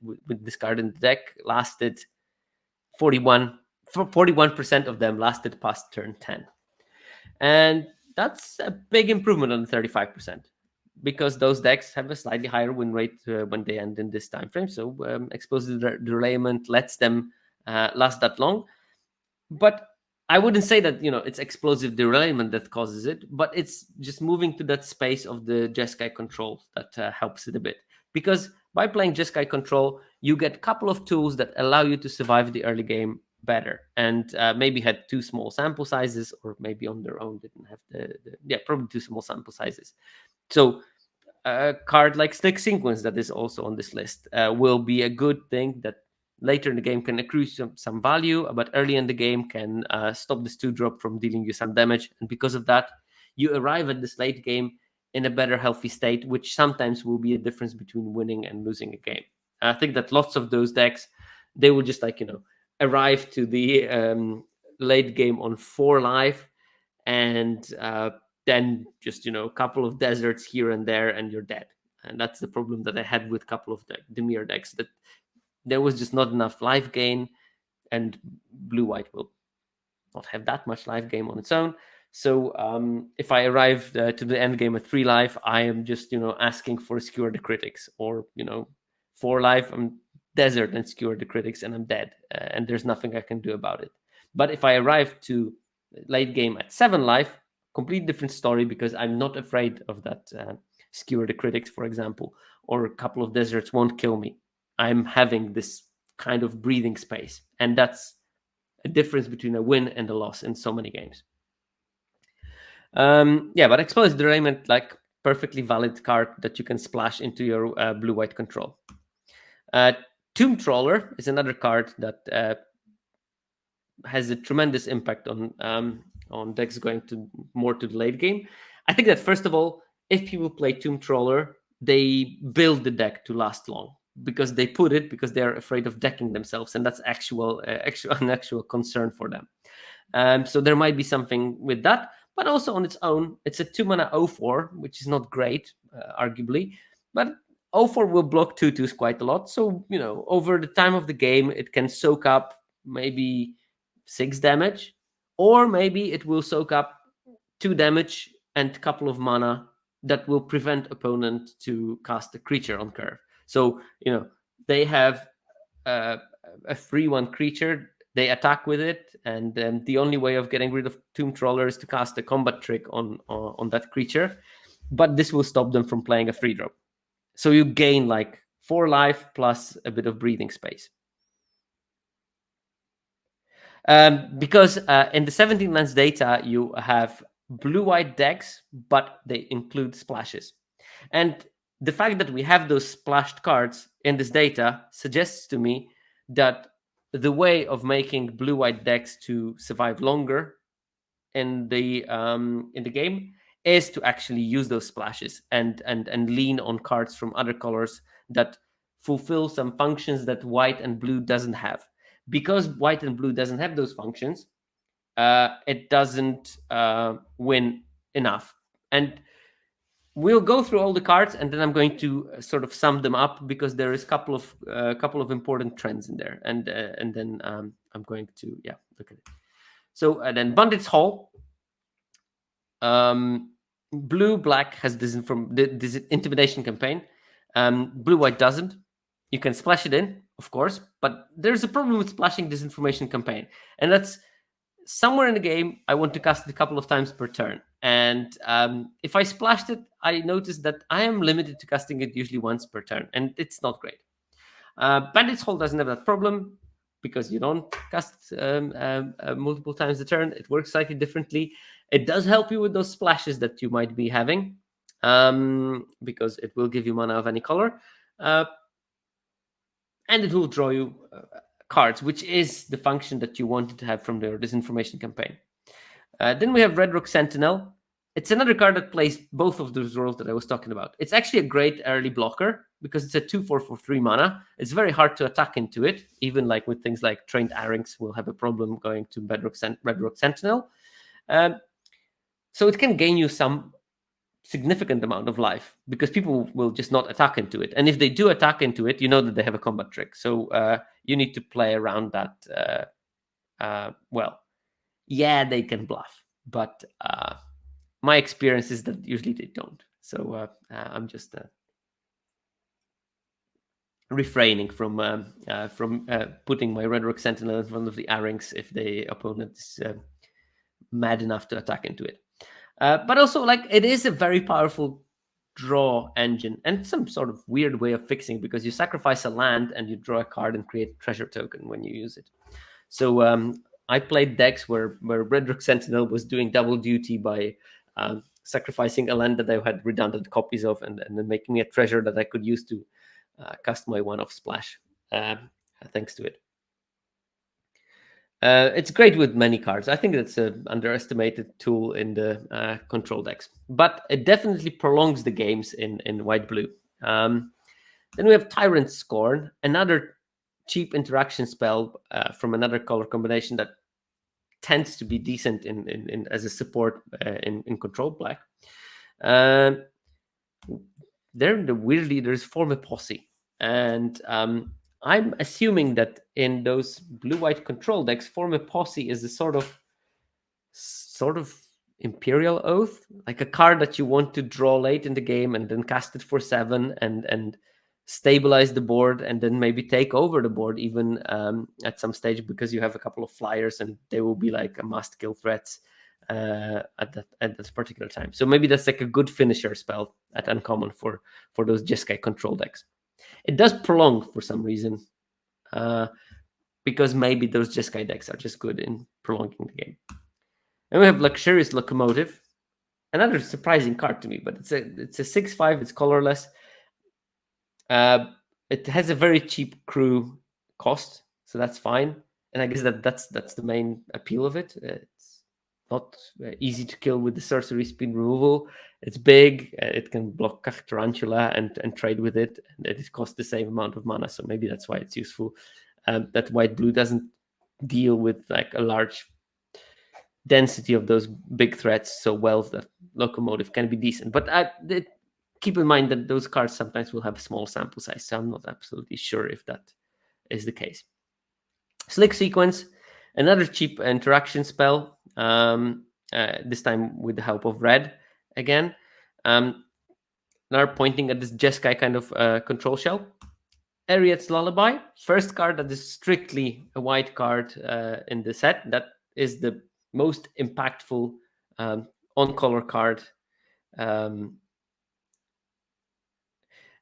with this card in the deck lasted 41% of them lasted past turn 10, and that's a big improvement on the 35%, because those decks have a slightly higher win rate when they end in this time frame. So explosive derailment lets them last that long. But I wouldn't say that it's explosive derailment that causes it, but it's just moving to that space of the Jeskai control that helps it a bit. Because by playing Jeskai control, you get a couple of tools that allow you to survive the early game better, and maybe had too small sample sizes, or maybe on their own didn't have probably too small sample sizes. So a card like Slick Sequence that is also on this list will be a good thing that later in the game can accrue some value, but early in the game can stop this 2-drop from dealing you some damage. And because of that, you arrive at this late game in a better healthy state, which sometimes will be a difference between winning and losing a game. I think that lots of those decks, they will just arrive to the late game on 4 life, and then just a couple of deserts here and there, and you're dead. And that's the problem that I had with a couple of the Dimir decks, that there was just not enough life gain, and blue-white will not have that much life gain on its own. So if I arrive to the end game at 3 life, I am just asking for Skewer the Critics, or 4 life, I'm desert and Skewer the Critics, and I'm dead, and there's nothing I can do about it. But if I arrive to late game at 7 life, complete different story, because I'm not afraid of that Skewer the Critics, for example, or a couple of deserts won't kill me. I'm having this kind of breathing space, and that's a difference between a win and a loss in so many games. But explosive derailment, like, perfectly valid card that you can splash into your blue-white control. Tomb Trawler is another card that has a tremendous impact on decks going to more to the late game. I think that, first of all, if people play Tomb Trawler, they build the deck to last long. because they put it because they're afraid of decking themselves, and that's an actual concern for them. So there might be something with that, but also on its own, it's a 2-mana 0/4, which is not great, arguably, but 0/4 will block 2/2s quite a lot. So, over the time of the game, it can soak up maybe 6 damage, or maybe it will soak up 2 damage and a couple of mana that will prevent opponent to cast a creature on curve. So, they have a 3/1 creature, they attack with it, and the only way of getting rid of Tomb Troller is to cast a combat trick on that creature, but this will stop them from playing a 3-drop. So you gain like 4 life plus a bit of breathing space. Because in the 17 lands data, you have blue-white decks, but they include splashes. And the fact that we have those splashed cards in this data suggests to me that the way of making blue-white decks to survive longer in the game is to actually use those splashes and lean on cards from other colors that fulfill some functions that white and blue doesn't have. Because white and blue doesn't have those functions, it doesn't win enough. And we'll go through all the cards, and then I'm going to sort of sum them up because there is a couple of important trends in there, and then I'm going to look at it. So then Bandit's Hall. Blue black has this intimidation campaign. Blue white doesn't. You can splash it in, of course, but there's a problem with splashing disinformation campaign, and that's somewhere in the game. I want to cast it a couple of times per turn, and if I splashed it, I noticed that I am limited to casting it usually once per turn, and it's not great. Bandit's Hall doesn't have that problem because you don't cast multiple times a turn. It works slightly differently. It does help you with those splashes that you might be having, because it will give you mana of any color, and it will draw you cards, which is the function that you wanted to have from the disinformation campaign. Then we have Red Rock Sentinel. It's another card that plays both of those roles that I was talking about. It's actually a great early blocker because it's a 2/4 for 3 mana. It's very hard to attack into it. Even like with things like Trained Arynx will have a problem going to Red Rock Sentinel. So it can gain you some significant amount of life because people will just not attack into it. And if they do attack into it, you know that they have a combat trick. So you need to play around that. Yeah, they can bluff, but my experience is that usually they don't. So I'm just refraining from putting my Red Rock Sentinel in front of the Arynx if the opponent is mad enough to attack into it. But also, like, it is a very powerful draw engine and some sort of weird way of fixing because you sacrifice a land and you draw a card and create a treasure token when you use it. So I played decks where Red Rock Sentinel was doing double duty by sacrificing a land that I had redundant copies of and then making a treasure that I could use to cast my one-off splash thanks to it. It's great with many cards. I think that's an underestimated tool in the control decks, but it definitely prolongs the games in white-blue. Then we have Tyrant Scorn, another cheap interaction spell from another color combination that tends to be decent in as a support in control black. There's Form a Posse, and I'm assuming that in those blue-white control decks, Form a Posse is a sort of Imperial Oath, like a card that you want to draw late in the game and then cast it for 7 and stabilize the board and then maybe take over the board even at some stage because you have a couple of flyers and they will be like a must kill threats at this particular time. So maybe that's like a good finisher spell at uncommon for those Jeskai control decks. It does prolong for some reason because maybe those Jeskai decks are just good in prolonging the game. And we have Luxurious Locomotive, another surprising card to me, but it's a 6/5. It's colorless. It has a very cheap crew cost, so that's fine. And I guess that's the main appeal of it. It's not easy to kill with the sorcery speed removal. It's big, it can block Tarantula and trade with it, and it costs the same amount of mana, so maybe that's why it's useful. That white-blue doesn't deal with like a large density of those big threats so well that Locomotive can be decent. But keep in mind that those cards sometimes will have a small sample size, so I'm not absolutely sure if that is the case. Slick Sequence, another cheap interaction spell, this time with the help of red again. Now pointing at this Jeskai kind of control shell. Ariad's Lullaby, first card that is strictly a white card in the set. That is the most impactful on-color card. A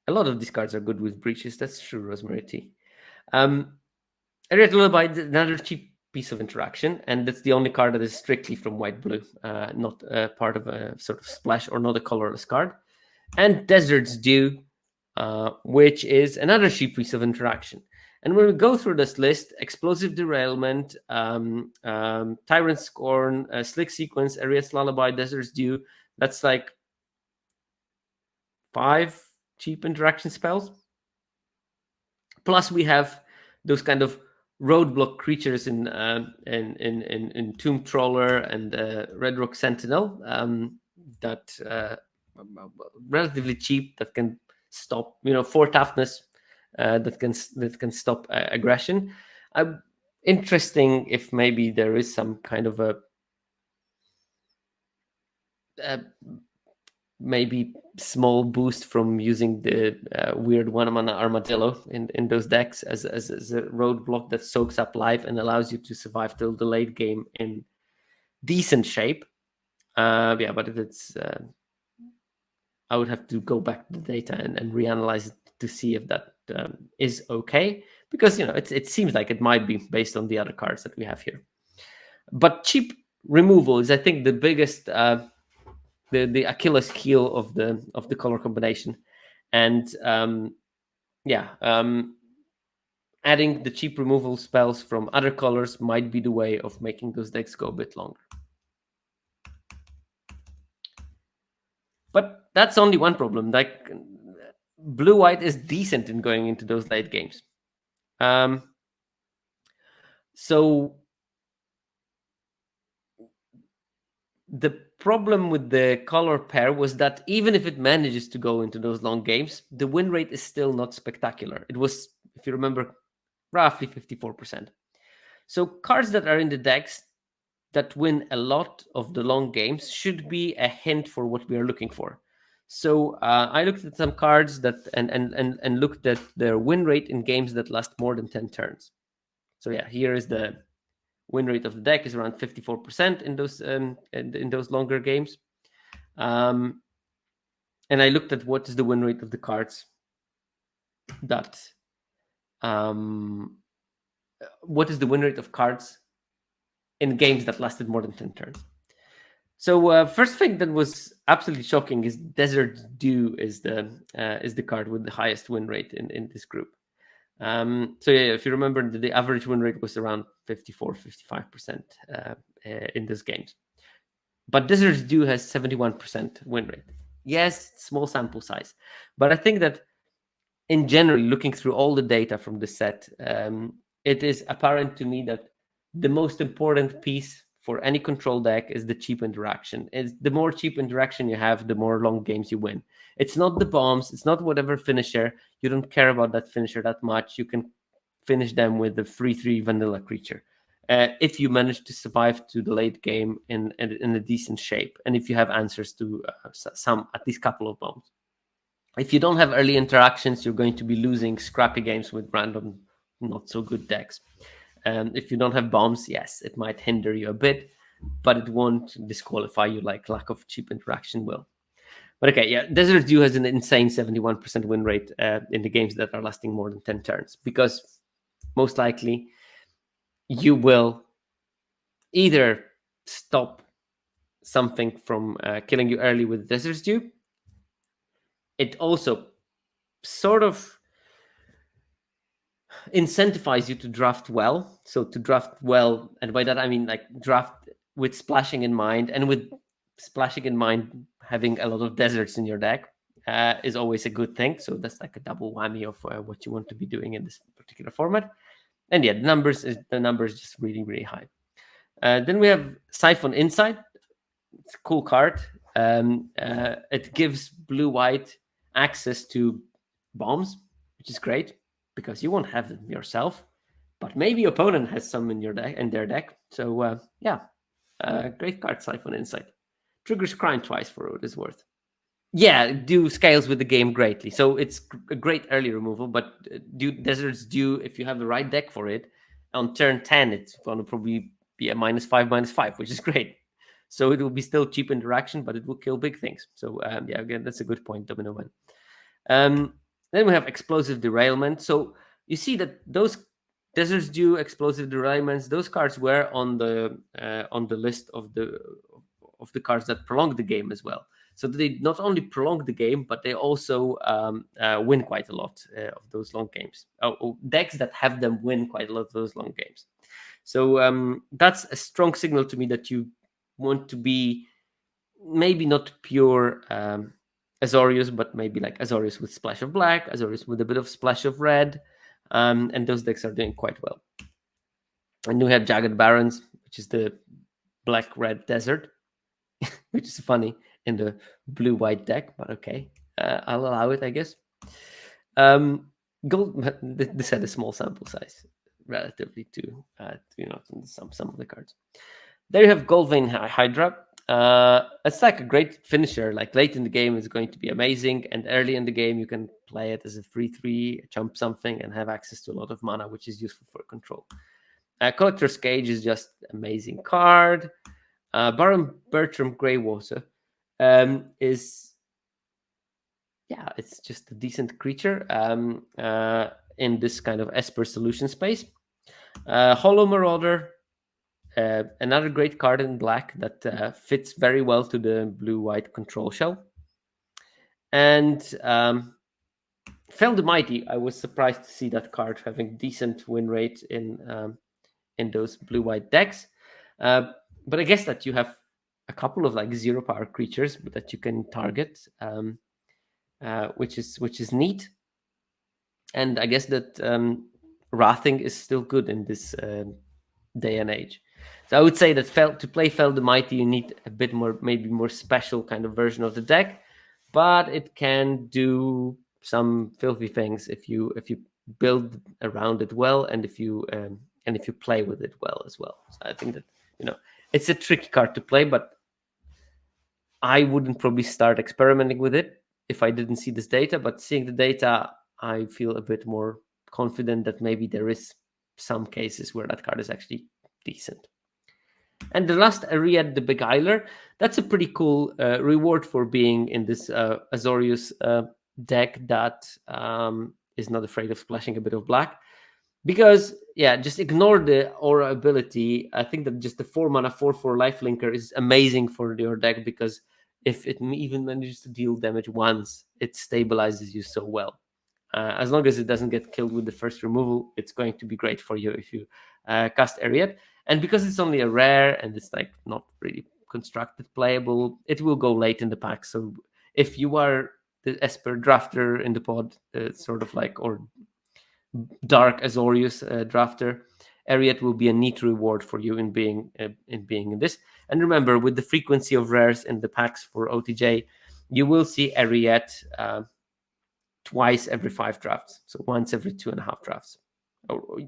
lot of these cards are good with breaches. That's true, Rosemary T. Ariad's Lullaby, another cheap piece of interaction, and that's the only card that is strictly from white-blue, not part of a sort of splash or not a colorless card. And Desert's Dew, which is another cheap piece of interaction. And when we go through this list, Explosive Derailment, Tyrant Scorn, Slick Sequence, Ariad's Lullaby, Desert's Dew, that's like 5 cheap interaction spells. Plus we have those kind of roadblock creatures in Tomb Troller and Red Rock Sentinel that relatively cheap, that can stop 4 toughness, that can stop aggression. Interesting if maybe there is some kind of a maybe small boost from using the weird 1-mana armadillo in those decks as a roadblock that soaks up life and allows you to survive till the late game in decent shape. But if it's I would have to go back to the data and reanalyze it to see if that is okay, because it seems like it might be based on the other cards that we have here. But cheap removal is, I think, the biggest the Achilles heel of the color combination, and adding the cheap removal spells from other colors might be the way of making those decks go a bit longer. But that's only one problem. Like, blue-white is decent in going into those late games. So the problem with the color pair was that even if it manages to go into those long games, the win rate is still not spectacular. It was, if you remember, roughly 54%. So cards that are in the decks that win a lot of the long games should be a hint for what we are looking for. So I looked at some cards that and looked at their win rate in games that last more than 10 turns. So here is the win rate of the deck is around 54% in those longer games. And I looked at what is the win rate of the cards that what is the win rate of cards in games that lasted more than 10 turns. So first thing that was absolutely shocking is Desert Dew is the card with the highest win rate in this group. If you remember, the average win rate was around 54-55% in those games. But Desert Dew has 71% win rate. Yes, small sample size. But I think that in general, looking through all the data from the set, it is apparent to me that the most important piece for any control deck is the cheap interaction. The more cheap interaction you have, the more long games you win. It's not the bombs. It's not whatever finisher. You don't care about that finisher that much. You can finish them with the 3/3 vanilla creature. If you manage to survive to the late game in a decent shape, and if you have answers to at least couple of bombs. If you don't have early interactions, you're going to be losing scrappy games with random, not so good decks. If you don't have bombs, yes, it might hinder you a bit, but it won't disqualify you like lack of cheap interaction will. But okay, Desert Dew has an insane 71% win rate in the games that are lasting more than 10 turns, because most likely you will either stop something from killing you early with Desert Dew. It also sort of incentivize you to draft well. So to draft well, and by that I mean like draft with splashing in mind, and with splashing in mind, having a lot of deserts in your deck is always a good thing. So that's like a double whammy of what you want to be doing in this particular format. And yeah, the numbers just really, really high. Then we have Siphon Insight. It's a cool card. It gives blue-white access to bombs, which is great because you won't have them yourself, but maybe your opponent has some in their deck. So yeah, great card, Siphon Insight. Triggers Crime twice for what it's worth. Yeah, do scales with the game greatly. So it's a great early removal, but Deserts do, if you have the right deck for it, on turn 10, it's going to probably be a -5/-5, which is great. So it will be still cheap interaction, but it will kill big things. So yeah, again, that's a good point, Domino Man. Then we have Explosive Derailment. So you see that those Deserts do Explosive Derailments. Those cards were on the list of the cards that prolong the game as well. So they not only prolong the game, but they also win quite a lot of those long games. Decks that have them win quite a lot of those long games. So that's a strong signal to me that you want to be maybe not pure Azorius, but maybe like Azorius with splash of black, Azorius with a bit of splash of red, and those decks are doing quite well. And we have Jagged Barons, which is the black-red desert, which is funny in the blue-white deck, but okay, I'll allow it, I guess. Gold. This had a small sample size relatively to some of the cards. There you have Goldvein Hydra. It's like a great finisher. Like late in the game, is going to be amazing, and early in the game, you can play it as a 3/3, jump something, and have access to a lot of mana, which is useful for control. Collector's Cage is just amazing card. Baron Bertram Greywater is, yeah, it's just a decent creature in this kind of Esper solution space. Hollow Marauder, another great card in black that fits very well to the blue-white control shell. And Fell the Mighty, I was surprised to see that card having decent win rate in those blue-white decks. But I guess that you have a couple of like 0-power creatures that you can target, which is neat. And I guess that Wrathing is still good in this day and age. So I would say that to play Fell the Mighty, you need a bit more, maybe more special kind of version of the deck, but it can do some filthy things if you build around it well, and if you play with it well as well. So I think that it's a tricky card to play, but I wouldn't probably start experimenting with it if I didn't see this data. But seeing the data, I feel a bit more confident that maybe there is some cases where that card is actually decent. And the last, Ariad the Beguiler, that's a pretty cool reward for being in this Azorius deck that is not afraid of splashing a bit of black. Because, yeah, just ignore the aura ability. I think that just the 4-mana 4/4 lifelinker is amazing for your deck, because if it even manages to deal damage once, it stabilizes you so well. As long as it doesn't get killed with the first removal, it's going to be great for you if you cast Ariad. And because it's only a rare and it's like not really constructed playable, it will go late in the pack. So if you are the Esper drafter in the pod, sort of like, or Dark Azorius drafter, Ariad will be a neat reward for you in being in this. And remember, with the frequency of rares in the packs for OTJ, you will see Ariad twice every 5 drafts, so once every 2.5 drafts.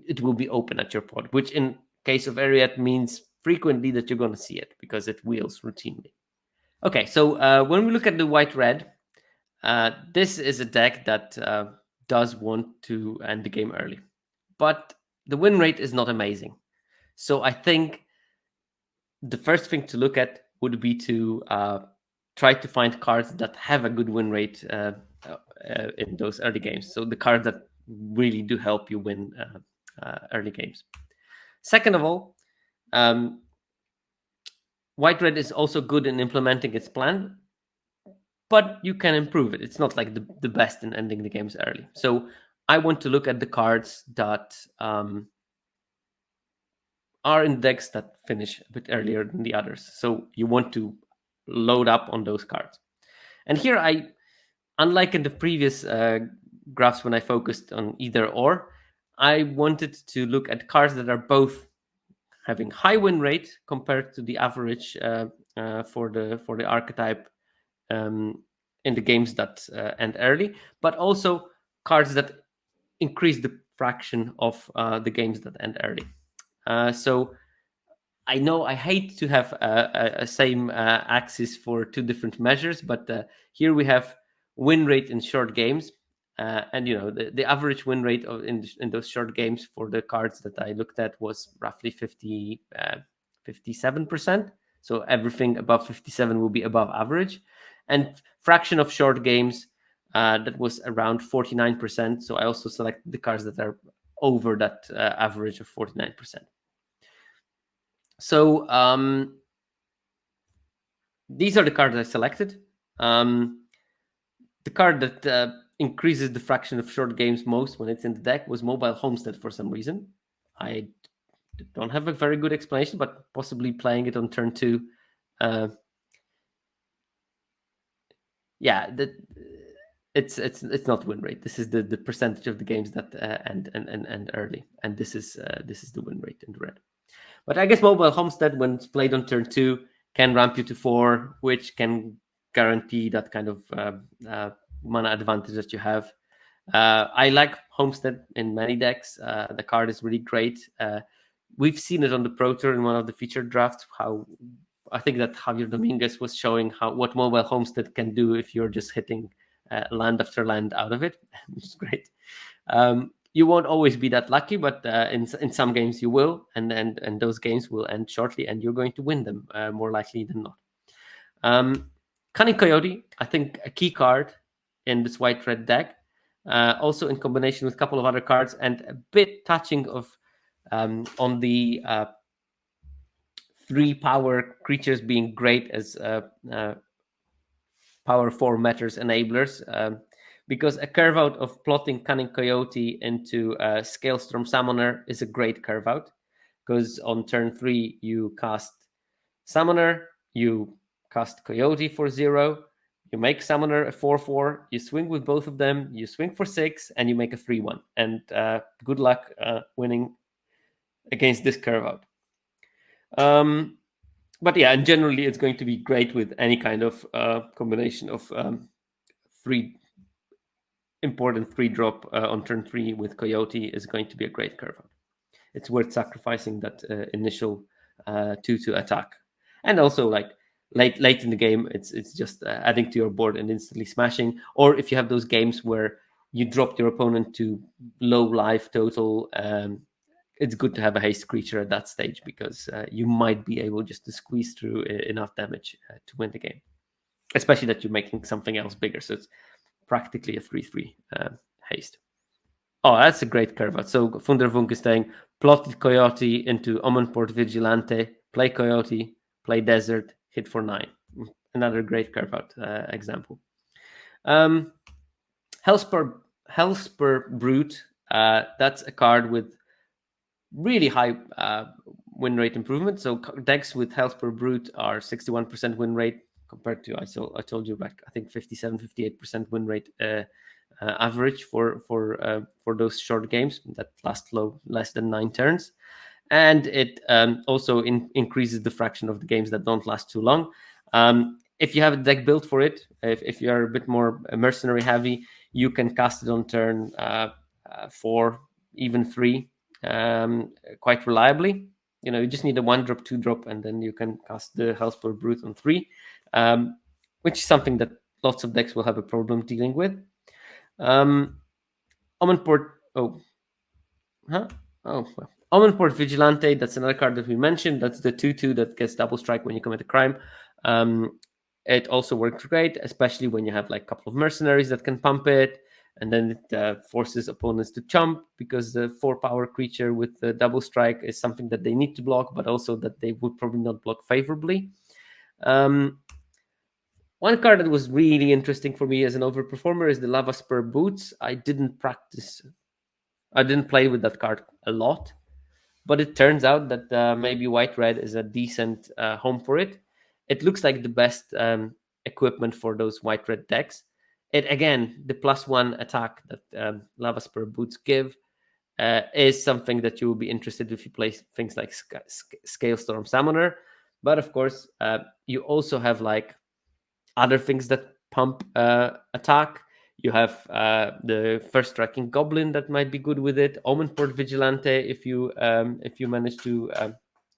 It will be open at your pod, which in case of Ariad means frequently that you're going to see it because it wheels routinely. Okay, so when we look at the white-red, this is a deck that does want to end the game early, but the win rate is not amazing. So I think the first thing to look at would be to try to find cards that have a good win rate in those early games. So the cards that really do help you win early games. Second of all, white-red is also good in implementing its plan, but you can improve it. It's not like the best in ending the games early. So I want to look at the cards that are in decks that finish a bit earlier than the others. So you want to load up on those cards. And here unlike in the previous graphs when I focused on either or, I wanted to look at cards that are both having high win rate compared to the average for the archetype in the games that end early, but also cards that increase the fraction of the games that end early. So I know I hate to have a same axis for two different measures, but here we have win rate in short games, and the average win rate in those short games for the cards that I looked at was roughly 57%. So everything above 57 will be above average, and fraction of short games that was around 49%. So I also selected the cards that are over that average of 49%. So these are the cards I selected. The card that increases the fraction of short games most when it's in the deck was Mobile Homestead for some reason. I don't have a very good explanation, but possibly playing it on turn 2. It's not win rate. This is the percentage of the games that end early, and this is the win rate in the red. But I guess Mobile Homestead, when it's played on turn 2, can ramp you to 4, which can guarantee that kind of mana advantage that you have. I like Homestead in many decks. The card is really great. We've seen it on the Pro Tour in one of the featured drafts, how I think that Javier Dominguez was showing what Mobile Homestead can do if you're just hitting land after land out of it, which is great. You won't always be that lucky, but in some games you will, and those games will end shortly, and you're going to win them more likely than not. Cunning Coyote, I think a key card in this white-red deck, also in combination with a couple of other cards, and a bit touching of on the 3 power creatures being great as power 4 matters enablers. Because a curve out of plotting Cunning Coyote into Scalestorm Summoner is a great curve out. Because on turn 3, you cast Summoner, you cast Coyote for 0, you make Summoner a 4/4, you swing with both of them, you swing for 6, and you make a 3/1. And good luck winning against this curve out. But yeah, and generally it's going to be great with any kind of combination of 3 important 3-drop on turn 3 with Coyote is going to be a great curve out. It's worth sacrificing that initial 2 attack, and also like late in the game, it's just adding to your board and instantly smashing. Or if you have those games where you dropped your opponent to low life total, it's good to have a haste creature at that stage, because you might be able just to squeeze through enough damage to win the game, especially that you're making something else bigger. So it's practically a 3/3 haste. Oh, that's a great curve out. So Fundervunk is saying, plotted Coyote into Omenport Vigilante, play Coyote, play Desert, hit for 9. Another great curve out example. Hellspur Brute, that's a card with really high win rate improvement. So decks with Hellspur Brute are 61% win rate compared to, I told you back, I think 57-58% win rate average for those short games that last less than 9 turns. And it also increases the fraction of the games that don't last too long. If you have a deck built for it, if you are a bit more mercenary heavy, you can cast it on turn 4, even 3, quite reliably. You just need a 1-drop, 2-drop, and then you can cast the Hellspur Brute on 3, which is something that lots of decks will have a problem dealing with. Omenport Vigilante, that's another card that we mentioned. That's the 2/2 that gets double strike when you commit a crime. It also works great, especially when you have like a couple of mercenaries that can pump it, and then it forces opponents to chump, because the 4-power creature with the double strike is something that they need to block, but also that they would probably not block favorably. One card that was really interesting for me as an overperformer is the Lava Spur Boots. I didn't play with that card a lot. but it turns out that maybe white-red is a decent home for it. It looks like the best equipment for those white-red decks. It again, the +1 attack that Lava Spur boots give is something that you will be interested if you play things like Scalestorm Summoner. But of course, you also have like other things that pump attack. You have the first striking goblin that might be good with it. Omenport Vigilante, if you manage to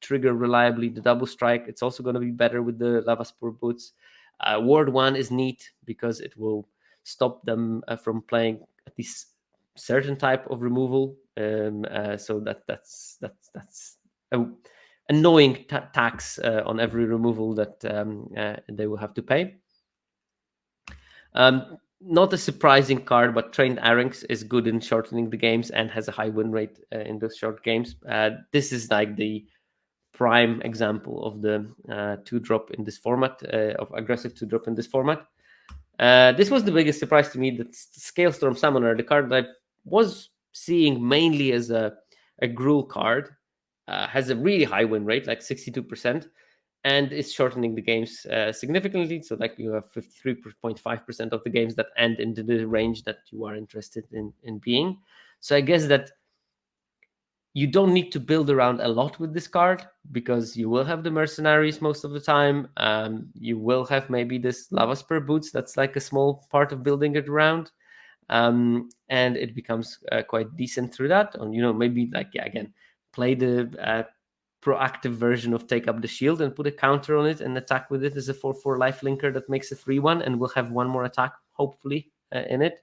trigger reliably the double strike, it's also going to be better with the Lava Spore boots. Ward 1 is neat because it will stop them from playing at least certain type of removal. So that's a annoying tax on every removal that they will have to pay. Not a surprising card, but Trained Arinx is good in shortening the games and has a high win rate in those short games. This is like the prime example of the 2-drop in this format, of aggressive 2-drop in this format. This was the biggest surprise to me, that Scalestorm Summoner, the card that I was seeing mainly as a Gruul card, has a really high win rate, like 62%. And it's shortening the games significantly. So like you have 53.5% of the games that end into the range that you are interested in being. So I guess that you don't need to build around a lot with this card, because you will have the mercenaries most of the time. You will have maybe this Lava Spur boots. That's like a small part of building it around. And it becomes quite decent through that. And, maybe like, again, play the proactive version of Take Up the Shield and put a counter on it and attack with it as a 4/4 life linker that makes a 3/1, and we'll have one more attack, hopefully, in it.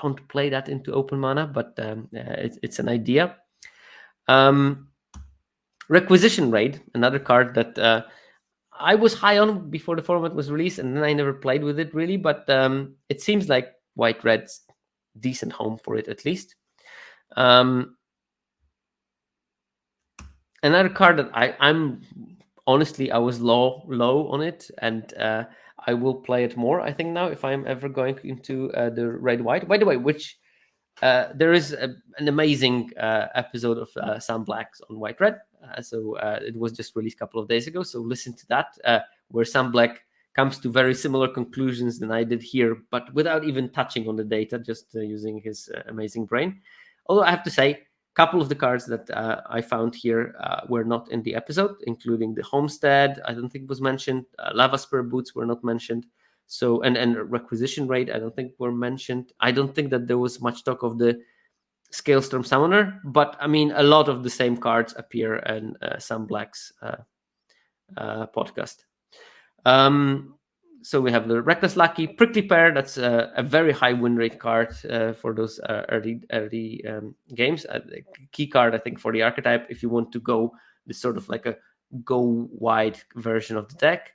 Don't play that into open mana, but it's an idea. Requisition Raid, another card that I was high on before the format was released, and then I never played with it really, but it seems like white-red's decent home for it, at least. Another card that I'm honestly, I was low on it, and I will play it more, I think, now, if I'm ever going into the red-white. By the way, which there is an amazing episode of Sam Black's on White Red. So it was just released a couple of days ago. So listen to that, where Sam Black comes to very similar conclusions than I did here, but without even touching on the data, just using his amazing brain. Although I have to say, a couple of the cards that I found here were not in the episode, including the Homestead, I don't think was mentioned. Lava Spur boots were not mentioned. So and requisition rate, I don't think were mentioned. I don't think that there was much talk of the Scalestorm Summoner, but I mean, a lot of the same cards appear in Sam Black's podcast. So we have the Reckless Lucky, Prickly Pear. That's a very high win rate card for those early games. The key card, I think, for the archetype, if you want to go this sort of like a go wide version of the deck.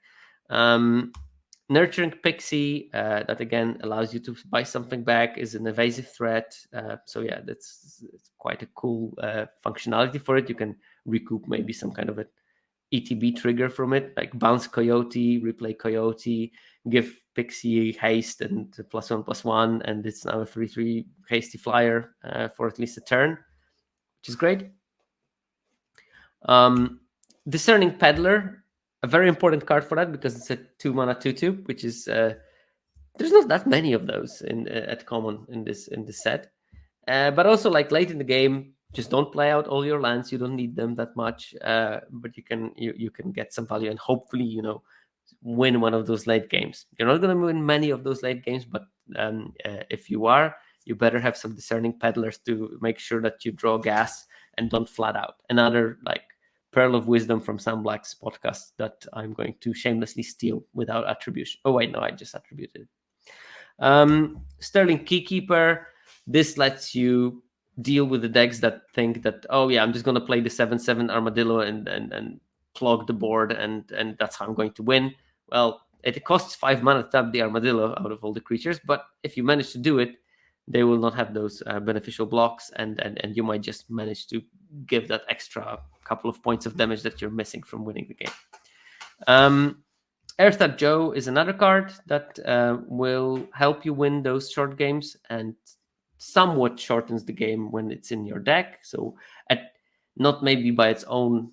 Nurturing Pixie, that again allows you to buy something back, is an evasive threat. So yeah, it's quite a cool functionality for it. You can recoup maybe some kind of an ETB trigger from it, like bounce Coyote, replay Coyote, give Pixie haste and +1/+1, and it's now a 3/3 hasty flyer for at least a turn, which is great. Discerning Peddler, a very important card for that, because it's a 2-mana 2/2, which is there's not that many of those in at common in this set. But also, like, late in the game, just don't play out all your lands. You don't need them that much, but you can get some value and hopefully win one of those late games. You're not going to win many of those late games, but if you are, you better have some Discerning Peddlers to make sure that you draw gas and don't flat out. Another like pearl of wisdom from Sam Black's podcast that I'm going to shamelessly steal without attribution. Oh wait, no, I just attributed it. Sterling Keykeeper. This lets you deal with the decks that think that, oh yeah, I'm just going to play the 7/7 Armadillo and clog the board, and that's how I'm going to win. Well, it costs 5 mana to tap the Armadillo out of all the creatures, but if you manage to do it, they will not have those beneficial blocks, and you might just manage to give that extra couple of points of damage that you're missing from winning the game. Earthat Joe is another card that will help you win those short games and somewhat shortens the game when it's in your deck. So not maybe by its own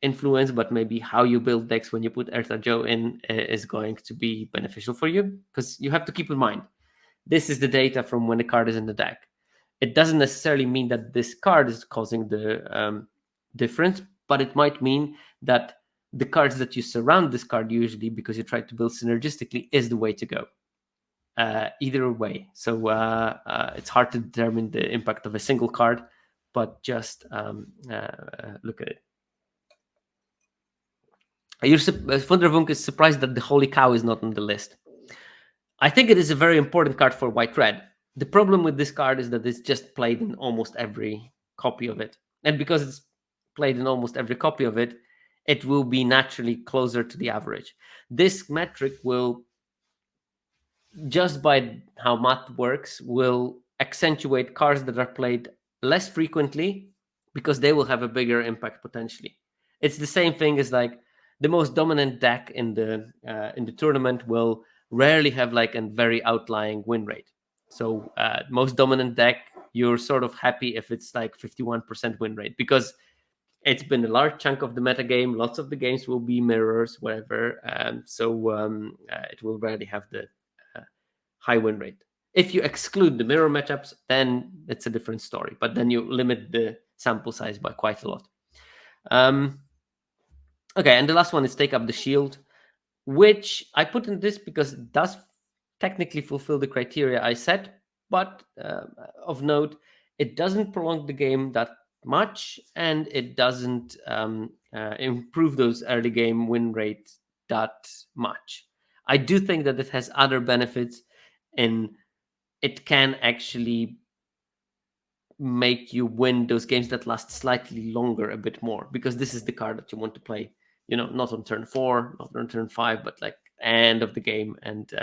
influence, but maybe how you build decks when you put Eartha Joe in is going to be beneficial for you, because you have to keep in mind this is the data from when the card is in the deck. It doesn't necessarily mean that this card is causing the difference, but it might mean that the cards that you surround this card usually, because you try to build synergistically, is the way to go. Either way. So it's hard to determine the impact of a single card, but just look at it. Wunderwunk is surprised that the Holy Cow is not on the list. I think it is a very important card for white-red. The problem with this card is that it's just played in almost every copy of it. And because it's played in almost every copy of it, it will be naturally closer to the average. This metric will, just by how math works, will accentuate cards that are played less frequently because they will have a bigger impact potentially. It's the same thing as like the most dominant deck in the tournament will rarely have like a very outlying win rate. So most dominant deck, you're sort of happy if it's like 51% win rate, because it's been a large chunk of the meta game. Lots of the games will be mirrors, whatever. It will rarely have the high win rate. If you exclude the mirror matchups, then it's a different story. But then you limit the sample size by quite a lot. Okay, and the last one is Take Up the Shield, which I put in this because it does technically fulfill the criteria I set, but of note, it doesn't prolong the game that much, and it doesn't improve those early game win rates that much. I do think that it has other benefits, and it can actually make you win those games that last slightly longer a bit more, because this is the card that you want to play, not on turn 4, not on turn 5, but like end of the game, and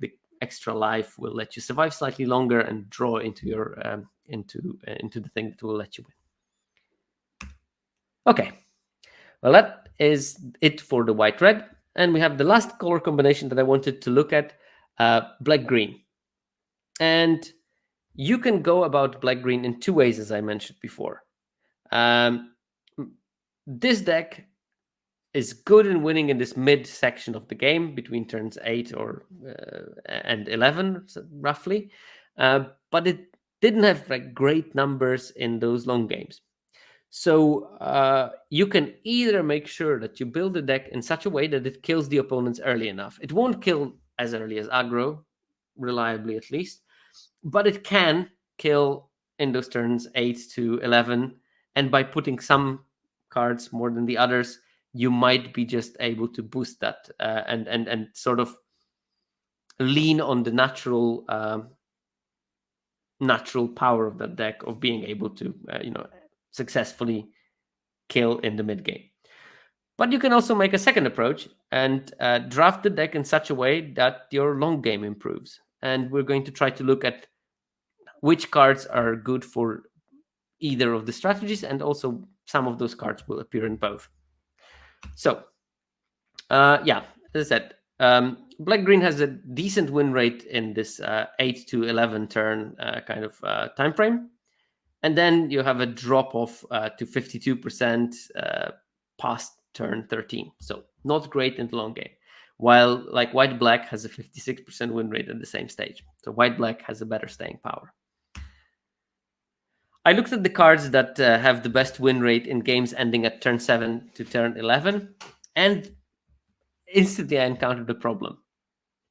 the extra life will let you survive slightly longer and draw into your into the thing that will let you win. Okay, well, that is it for the white red, and we have the last color combination that I wanted to look at, black green. And you can go about black green in two ways, as I mentioned before. This deck is good in winning in this mid section of the game between turns 8 and 11, roughly, but it didn't have like great numbers in those long games. So you can either make sure that you build the deck in such a way that it kills the opponents early enough. It won't kill as early as aggro, reliably at least, but it can kill in those turns 8 to 11. And by putting some cards more than the others, you might be just able to boost that and sort of lean on the natural power of that deck of being able to successfully kill in the mid game. But you can also make a second approach and draft the deck in such a way that your long game improves. And we're going to try to look at which cards are good for either of the strategies, and also some of those cards will appear in both. So, as I said, black-green has a decent win rate in this 8 to 11 turn kind of time frame. And then you have a drop-off to 52% past turn 13. So not great in the long game. While like white-black has a 56% win rate at the same stage. So white-black has a better staying power. I looked at the cards that have the best win rate in games ending at turn 7 to turn 11, and instantly I encountered a problem.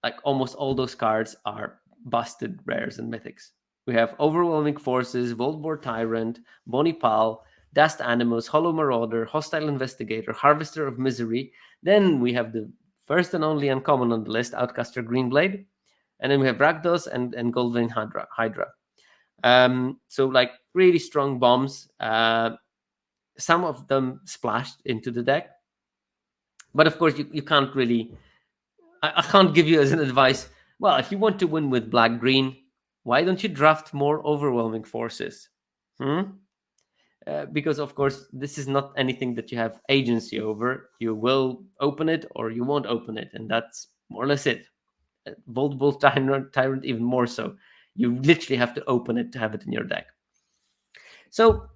Like almost all those cards are busted rares and mythics. We have Overwhelming Forces, Voltborn Tyrant, Bonipal, Dust Animus, Hollow Marauder, Hostile Investigator, Harvester of Misery. Then we have the first and only uncommon on the list, Outcaster Greenblade. And then we have Rakdos and Goldvein Hydra. So like really strong bombs. Some of them splashed into the deck. But of course, you can't really... I can't give you as an advice, well, if you want to win with black-green, why don't you draft more Overwhelming Forces? Because, of course, this is not anything that you have agency over. You will open it or you won't open it, and that's more or less it. Voltbolt Tyrant even more so. You literally have to open it to have it in your deck. So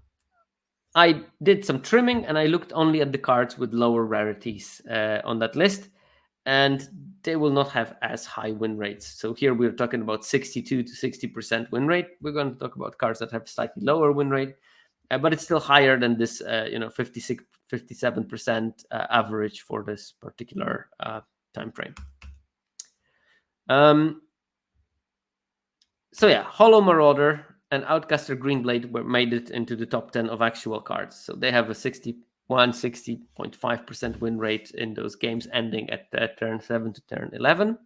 I did some trimming and I looked only at the cards with lower rarities on that list, and they will not have as high win rates. So here we're talking about 62 to 60% win rate. We're going to talk about cards that have slightly lower win rate, but it's still higher than this 56 57% average for this particular time frame. So yeah, Hollow Marauder and Outcaster Greenblade made it into the top 10 of actual cards. So they have a 60.5% win rate in those games ending at turn 7 to turn 11.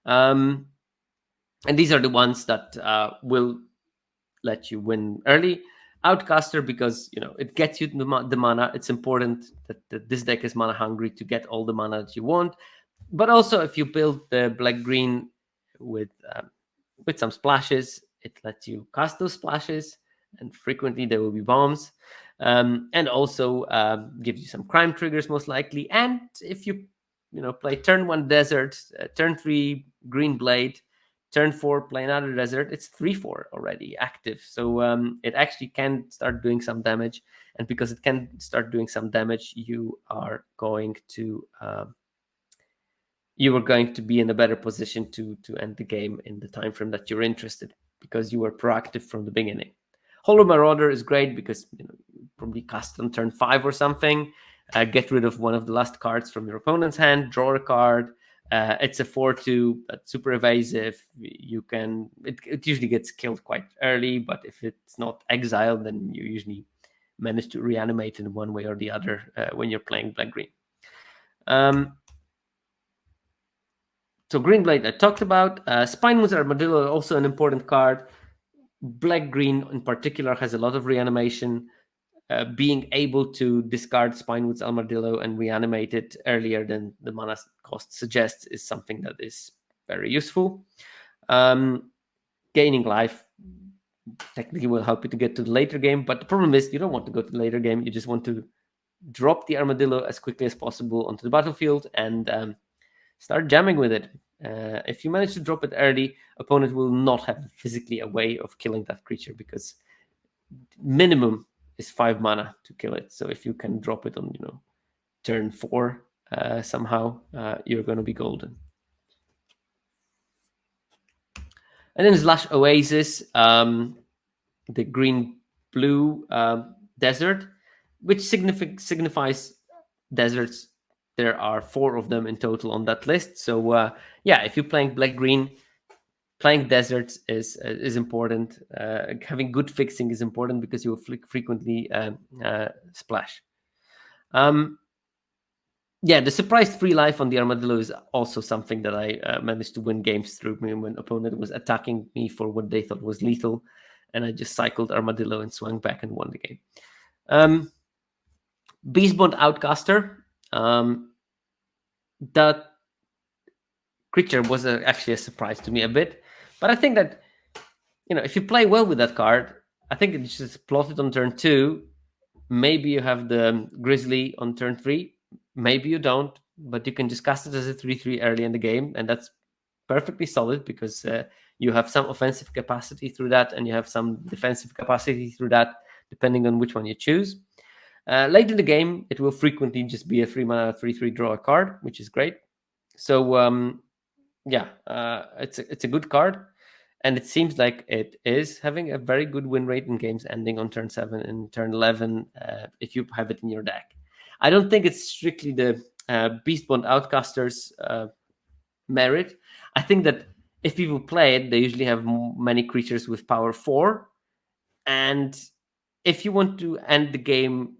And these are the ones that will let you win early. Outcaster, because it gets you the mana. It's important that this deck is mana hungry to get all the mana that you want. But also, if you build the black-green with some splashes, it lets you cast those splashes, and frequently there will be bombs. And also gives you some crime triggers, most likely. And if you play turn 1 desert, turn 3 green blade, turn 4 play another desert, it's 3/4 already active. So it actually can start doing some damage. And because it can start doing some damage, you are going to be in a better position to end the game in the time frame that you're interested, because you were proactive from the beginning. Hollow Marauder is great because you probably cast on turn 5 or something, get rid of one of the last cards from your opponent's hand, draw a card. It's a 4/2, but super evasive. It usually gets killed quite early, but if it's not exiled, then you usually manage to reanimate in one way or the other when you're playing black-green. So Greenblade I talked about. Spinewood's Armadillo, also an important card. Black-green in particular has a lot of reanimation. Being able to discard Spinewood's Armadillo and reanimate it earlier than the mana cost suggests is something that is very useful. Gaining life technically will help you to get to the later game, but the problem is you don't want to go to the later game. You just want to drop the Armadillo as quickly as possible onto the battlefield and start jamming with it. If you manage to drop it early, opponent will not have physically a way of killing that creature, because minimum is 5 mana to kill it. So if you can drop it on turn 4 somehow, you're going to be golden. And then Slash Oasis, the green-blue desert, which signifies deserts. There are 4 of them in total on that list. So if you're playing black-green, playing deserts is important. Having good fixing is important because you will frequently splash. The surprise free life on the Armadillo is also something that I managed to win games through me when opponent was attacking me for what they thought was lethal, and I just cycled Armadillo and swung back and won the game. Beastbond Outcaster. That creature was actually a surprise to me a bit, but I think that if you play well with that card, I think it's just plotted on turn 2. Maybe you have the Grizzly on turn 3. Maybe you don't, but you can just cast it as a 3/3 early in the game, and that's perfectly solid because you have some offensive capacity through that, and you have some defensive capacity through that, depending on which one you choose. Late in the game, it will frequently just be a 3-mana 3/3 draw a card, which is great. So it's a good card, and it seems like it is having a very good win rate in games ending on turn 7 and turn 11 if you have it in your deck. I don't think it's strictly the Beastbond Outcaster's merit. I think that if people play it, they usually have many creatures with power 4, and if you want to end the game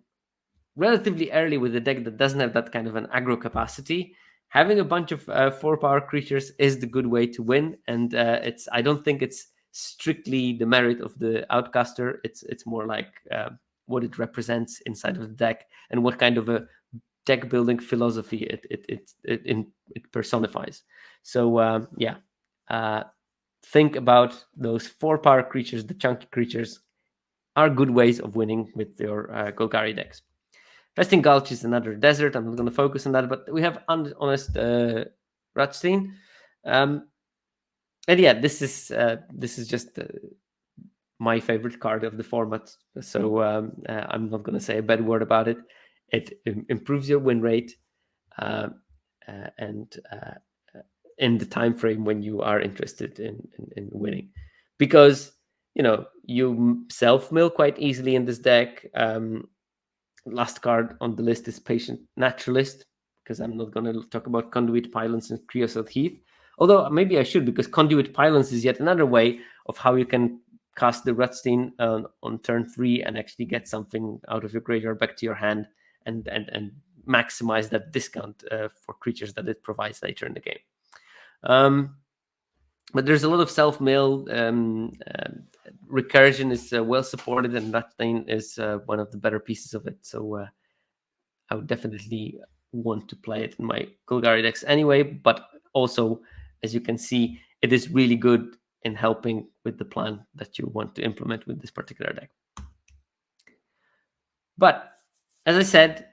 relatively early with a deck that doesn't have that kind of an aggro capacity, having a bunch of 4-power creatures is the good way to win. And I don't think it's strictly the merit of the Outcaster. It's more like what it represents inside of the deck and what kind of a deck building philosophy it personifies. So think about those 4-power creatures. The chunky creatures are good ways of winning with your Golgari decks. Festing Gulch is another desert. I'm not going to focus on that, but we have Honest Ratstein. And this is just my favorite card of the format. So I'm not going to say a bad word about it. It improves your win rate, and in the time frame when you are interested in winning, because you self mill quite easily in this deck. Last card on the list is Patient Naturalist, because I'm not going to talk about Conduit Pylons and Creosote Heath. Although maybe I should, because Conduit Pylons is yet another way of how you can cast the Rutstein on turn 3 and actually get something out of your graveyard back to your hand, and maximize that discount for creatures that it provides later in the game. But there's a lot of self-mill. Recursion is well supported, and Rutstein is one of the better pieces of it. So I would definitely want to play it in my Golgari decks anyway. But also, as you can see, it is really good in helping with the plan that you want to implement with this particular deck. But as I said,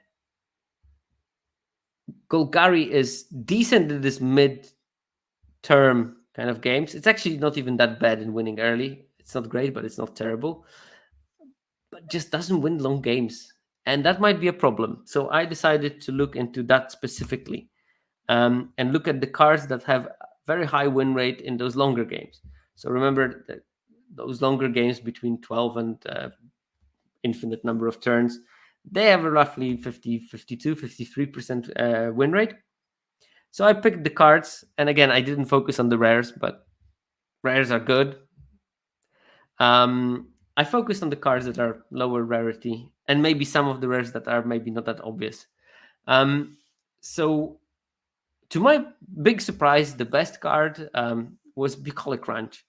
Golgari is decent in this mid-term kind of games. It's actually not even that bad in winning early. It's not great, but it's not terrible. But just doesn't win long games. And that might be a problem. So I decided to look into that specifically, and look at the cards that have very high win rate in those longer games. So remember that those longer games between 12 and infinite number of turns, they have a roughly 50, 52, 53% win rate. So I picked the cards, and again, I didn't focus on the rares, but rares are good. I focused on the cards that are lower rarity, and maybe some of the rares that are maybe not that obvious. So to my big surprise, the best card was Bucolic Ranch.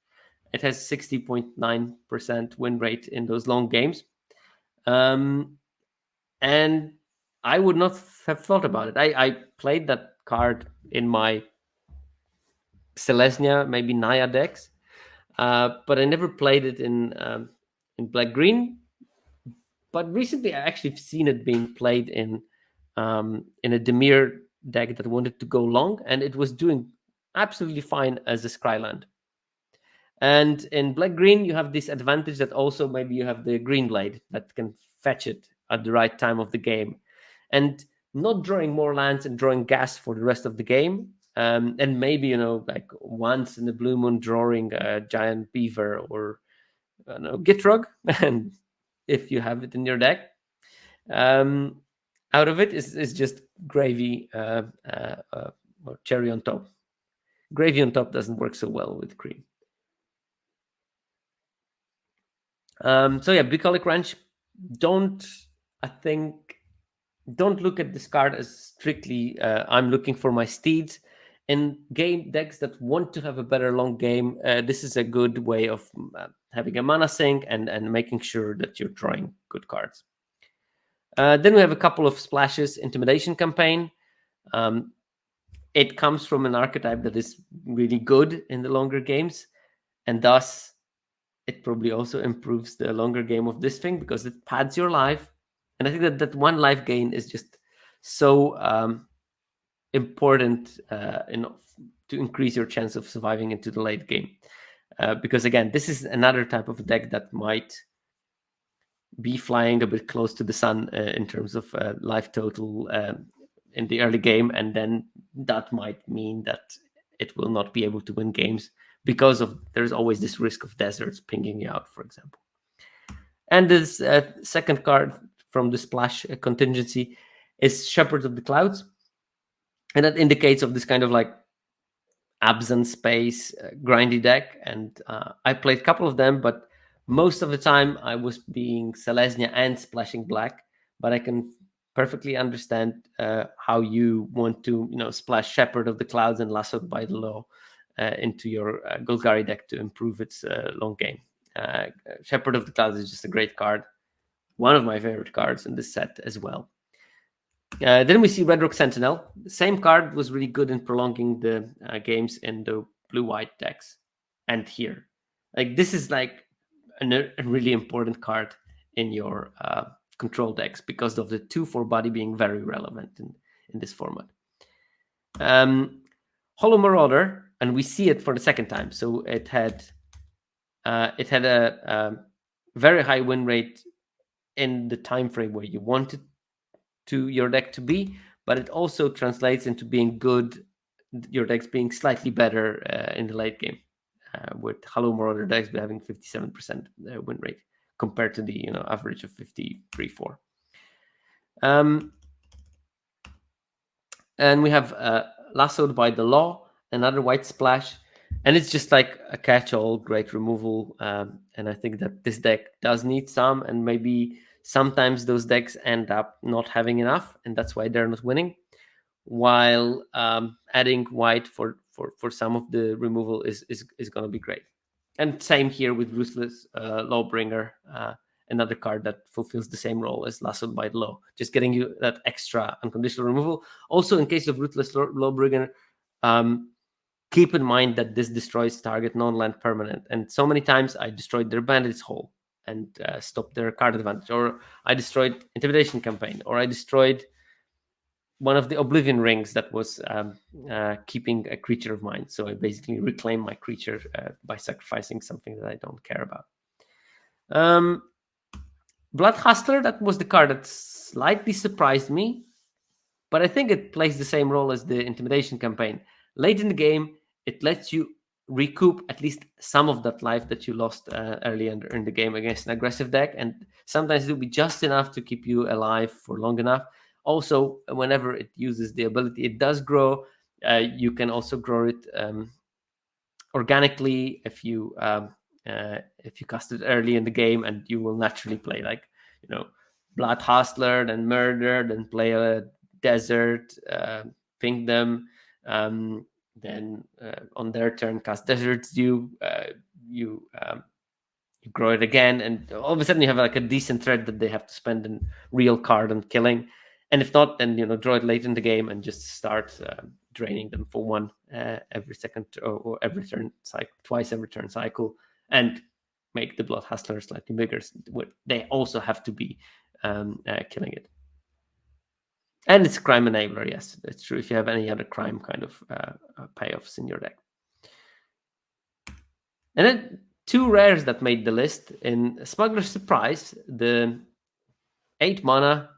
It has 60.9% win rate in those long games. And I would not have thought about it. I played that card in my Selesnya, maybe Naya decks, but I never played it in black-green. But recently, I actually seen it being played in a Demir deck that wanted to go long, and it was doing absolutely fine as a Scryland. And in black-green, you have this advantage that also maybe you have the Green Blade that can fetch it at the right time of the game. And not drawing more lands and drawing gas for the rest of the game. And maybe, like once in the blue moon, drawing a giant beaver or Gitrog, and if you have it in your deck. Out of it is just gravy or cherry on top. Gravy on top doesn't work so well with cream. So yeah, Bucolic Ranch, don't look at this card as strictly I'm looking for my steeds. In game decks that want to have a better long game, this is a good way of having a mana sink and making sure that you're drawing good cards. Then we have a couple of splashes. Intimidation Campaign. It comes from an archetype that is really good in the longer games, and thus it probably also improves the longer game of this thing because it pads your life. And I think that one life gain is just so important to increase your chance of surviving into the late game. Because again, this is another type of deck that might be flying a bit close to the sun in terms of life total in the early game, and then that might mean that it will not be able to win games because there's always this risk of deserts pinging you out, for example. And this second card from the splash contingency is Shepherd of the Clouds, and that indicates of this kind of like absent space grindy deck. And I played a couple of them, but most of the time I was being Selesnya and splashing black. But I can perfectly understand how you want to, splash Shepherd of the Clouds and Lassoed by the Law into your Golgari deck to improve its long game. Shepherd of the Clouds is just a great card. One of my favorite cards in this set as well. Then we see Red Rock Sentinel. The same card was really good in prolonging the games in the blue-white decks. And here. Like, this is like a really important card in your control decks because of the 2/4 body being very relevant in this format. Hollow Marauder, and we see it for the second time. So it had It had a very high win rate in the time frame where you wanted your deck to be, but it also translates into being good, your decks being slightly better in the late game, with Hello Marauder decks having 57% win rate compared to the average of 53.4. And we have Lassoed by the Law, another white splash, and it's just like a catch-all, great removal. And I think that this deck does need some, and maybe sometimes those decks end up not having enough, and that's why they're not winning. While adding white for some of the removal is going to be great. And same here with Ruthless Lawbringer, another card that fulfills the same role as Lassoed by the Law, just getting you that extra unconditional removal. Also, in case of Ruthless Lawbringer, keep in mind that this destroys target non-land permanent. And so many times I destroyed their Bandit's Hole and stopped their card advantage, or I destroyed Intimidation Campaign, or I destroyed one of the Oblivion Rings that was keeping a creature of mine. So I basically reclaim my creature by sacrificing something that I don't care about. Blood Hustler, that was the card that slightly surprised me, but I think it plays the same role as the Intimidation Campaign. Late in the game, it lets you recoup at least some of that life that you lost early in the game against an aggressive deck, and sometimes it'll be just enough to keep you alive for long enough. Also, whenever it uses the ability, it does grow. You can also grow it organically if you cast it early in the game, and you will naturally play like Blood Hustler, then Murder, then play a Desert, ping them, then on their turn cast Desert Dew. You grow it again, and all of a sudden you have like a decent threat that they have to spend a real card on killing. And if not, then draw it late in the game and just start draining them for one every second or every turn cycle, twice every turn cycle, and make the Blood Hustler slightly bigger. They also have to be killing it. And it's crime enabler, yes, that's true. If you have any other crime kind of payoffs in your deck. And then two rares that made the list in Smuggler's Surprise, the 8 mana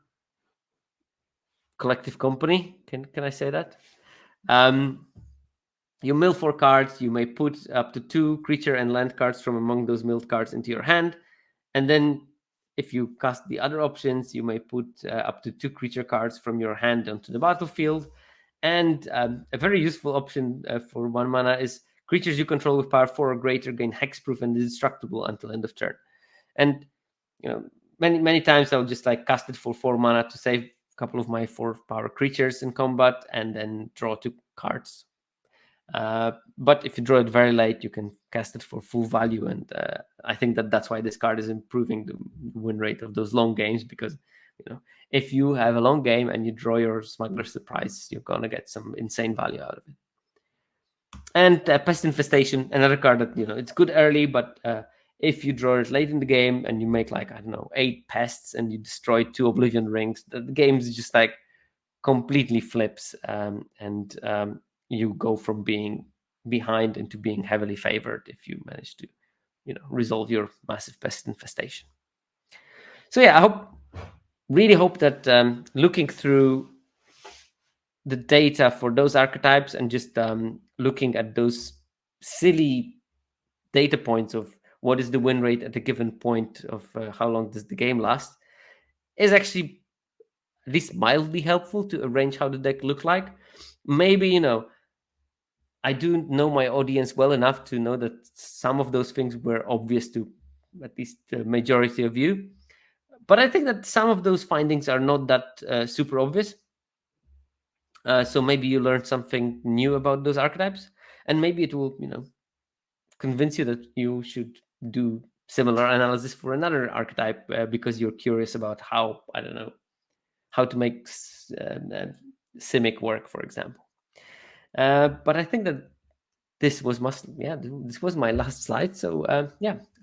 Collective Company. Can I say that? You mill 4 cards. You may put up to 2 creature and land cards from among those milled cards into your hand. And then if you cast the other options, you may put up to 2 creature cards from your hand onto the battlefield. And a very useful option for 1 mana is creatures you control with power 4 or greater gain hexproof and indestructible until end of turn. And many times I'll just like cast it for 4 mana to save a couple of my 4 power creatures in combat, and then draw 2 cards. But if you draw it very late, you can cast it for full value, and I think that's why this card is improving the win rate of those long games, because if you have a long game and you draw your Smuggler's Surprise, you're gonna get some insane value out of it. And Pest Infestation, another card that it's good early, but if you draw it late in the game and you make like 8 pests and you destroy 2 Oblivion Rings, the game is just like completely flips, and you go from being behind into being heavily favored if you manage to resolve your massive Pest Infestation. So yeah, I really hope that looking through the data for those archetypes and just looking at those silly data points of what is the win rate at a given point of how long does the game last is actually at least mildly helpful to arrange how the deck look like. Maybe I do know my audience well enough to know that some of those things were obvious to at least the majority of you, but I think that some of those findings are not that super obvious. So maybe you learned something new about those archetypes, and maybe it will convince you that you should do similar analysis for another archetype because you're curious about how to make Simic work, for example. But I think that this was my last slide. So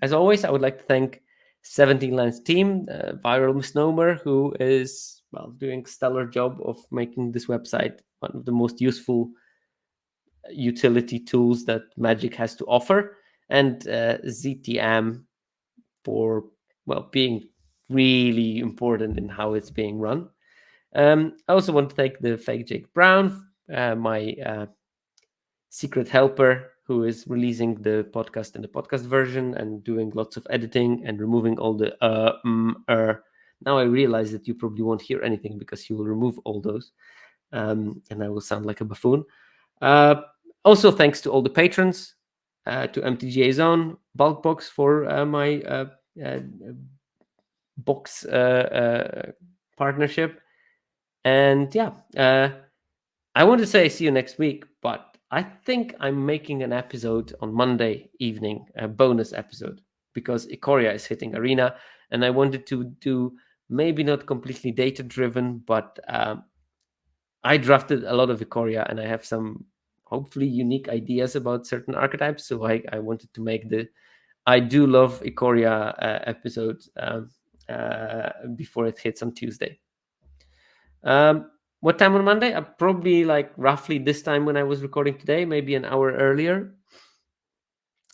as always, I would like to thank 17 Lands team, Viral Misnomer, who is doing a stellar job of making this website one of the most useful utility tools that Magic has to offer. and ZTM for, well, being really important in how it's being run. I also want to thank the fake Jake Brown, my secret helper, who is releasing the podcast in the podcast version and doing lots of editing and removing all the Now I realize that you probably won't hear anything because he will remove all those, and I will sound like a buffoon. Also, thanks to all the patrons, to MTGA Zone, Bulkbox for my box partnership. And yeah, I want to say see you next week, but I think I'm making an episode on Monday evening, a bonus episode, because Ikoria is hitting Arena, and I wanted to do maybe not completely data driven, but I drafted a lot of Ikoria, and I have some hopefully unique ideas about certain archetypes. So I wanted to make the I do love Ikoria episode before it hits on Tuesday. What time on Monday? Probably like roughly this time when I was recording today, maybe an hour earlier.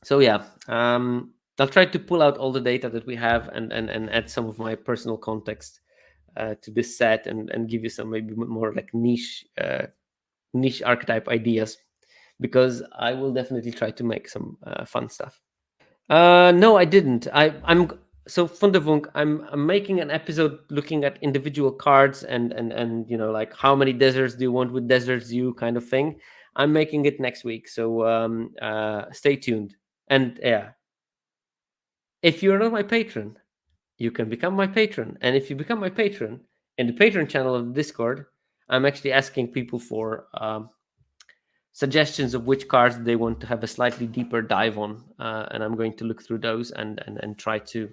So yeah, I'll try to pull out all the data that we have and add some of my personal context to this set and give you some maybe more like niche archetype ideas, because I will definitely try to make some fun stuff. No, I didn't. I'm so Fundavunk. I'm making an episode looking at individual cards and like how many deserts do you want with deserts you kind of thing. I'm making it next week, so stay tuned. And yeah, if you're not my patron, you can become my patron. And if you become my patron in the patron channel of Discord, I'm actually asking people for suggestions of which cards they want to have a slightly deeper dive on, and I'm going to look through those and try to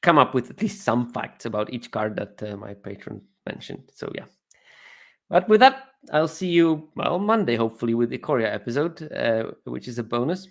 come up with at least some facts about each card that my patron mentioned. So yeah, but with that, I'll see you Monday, hopefully, with the Ikoria episode, which is a bonus.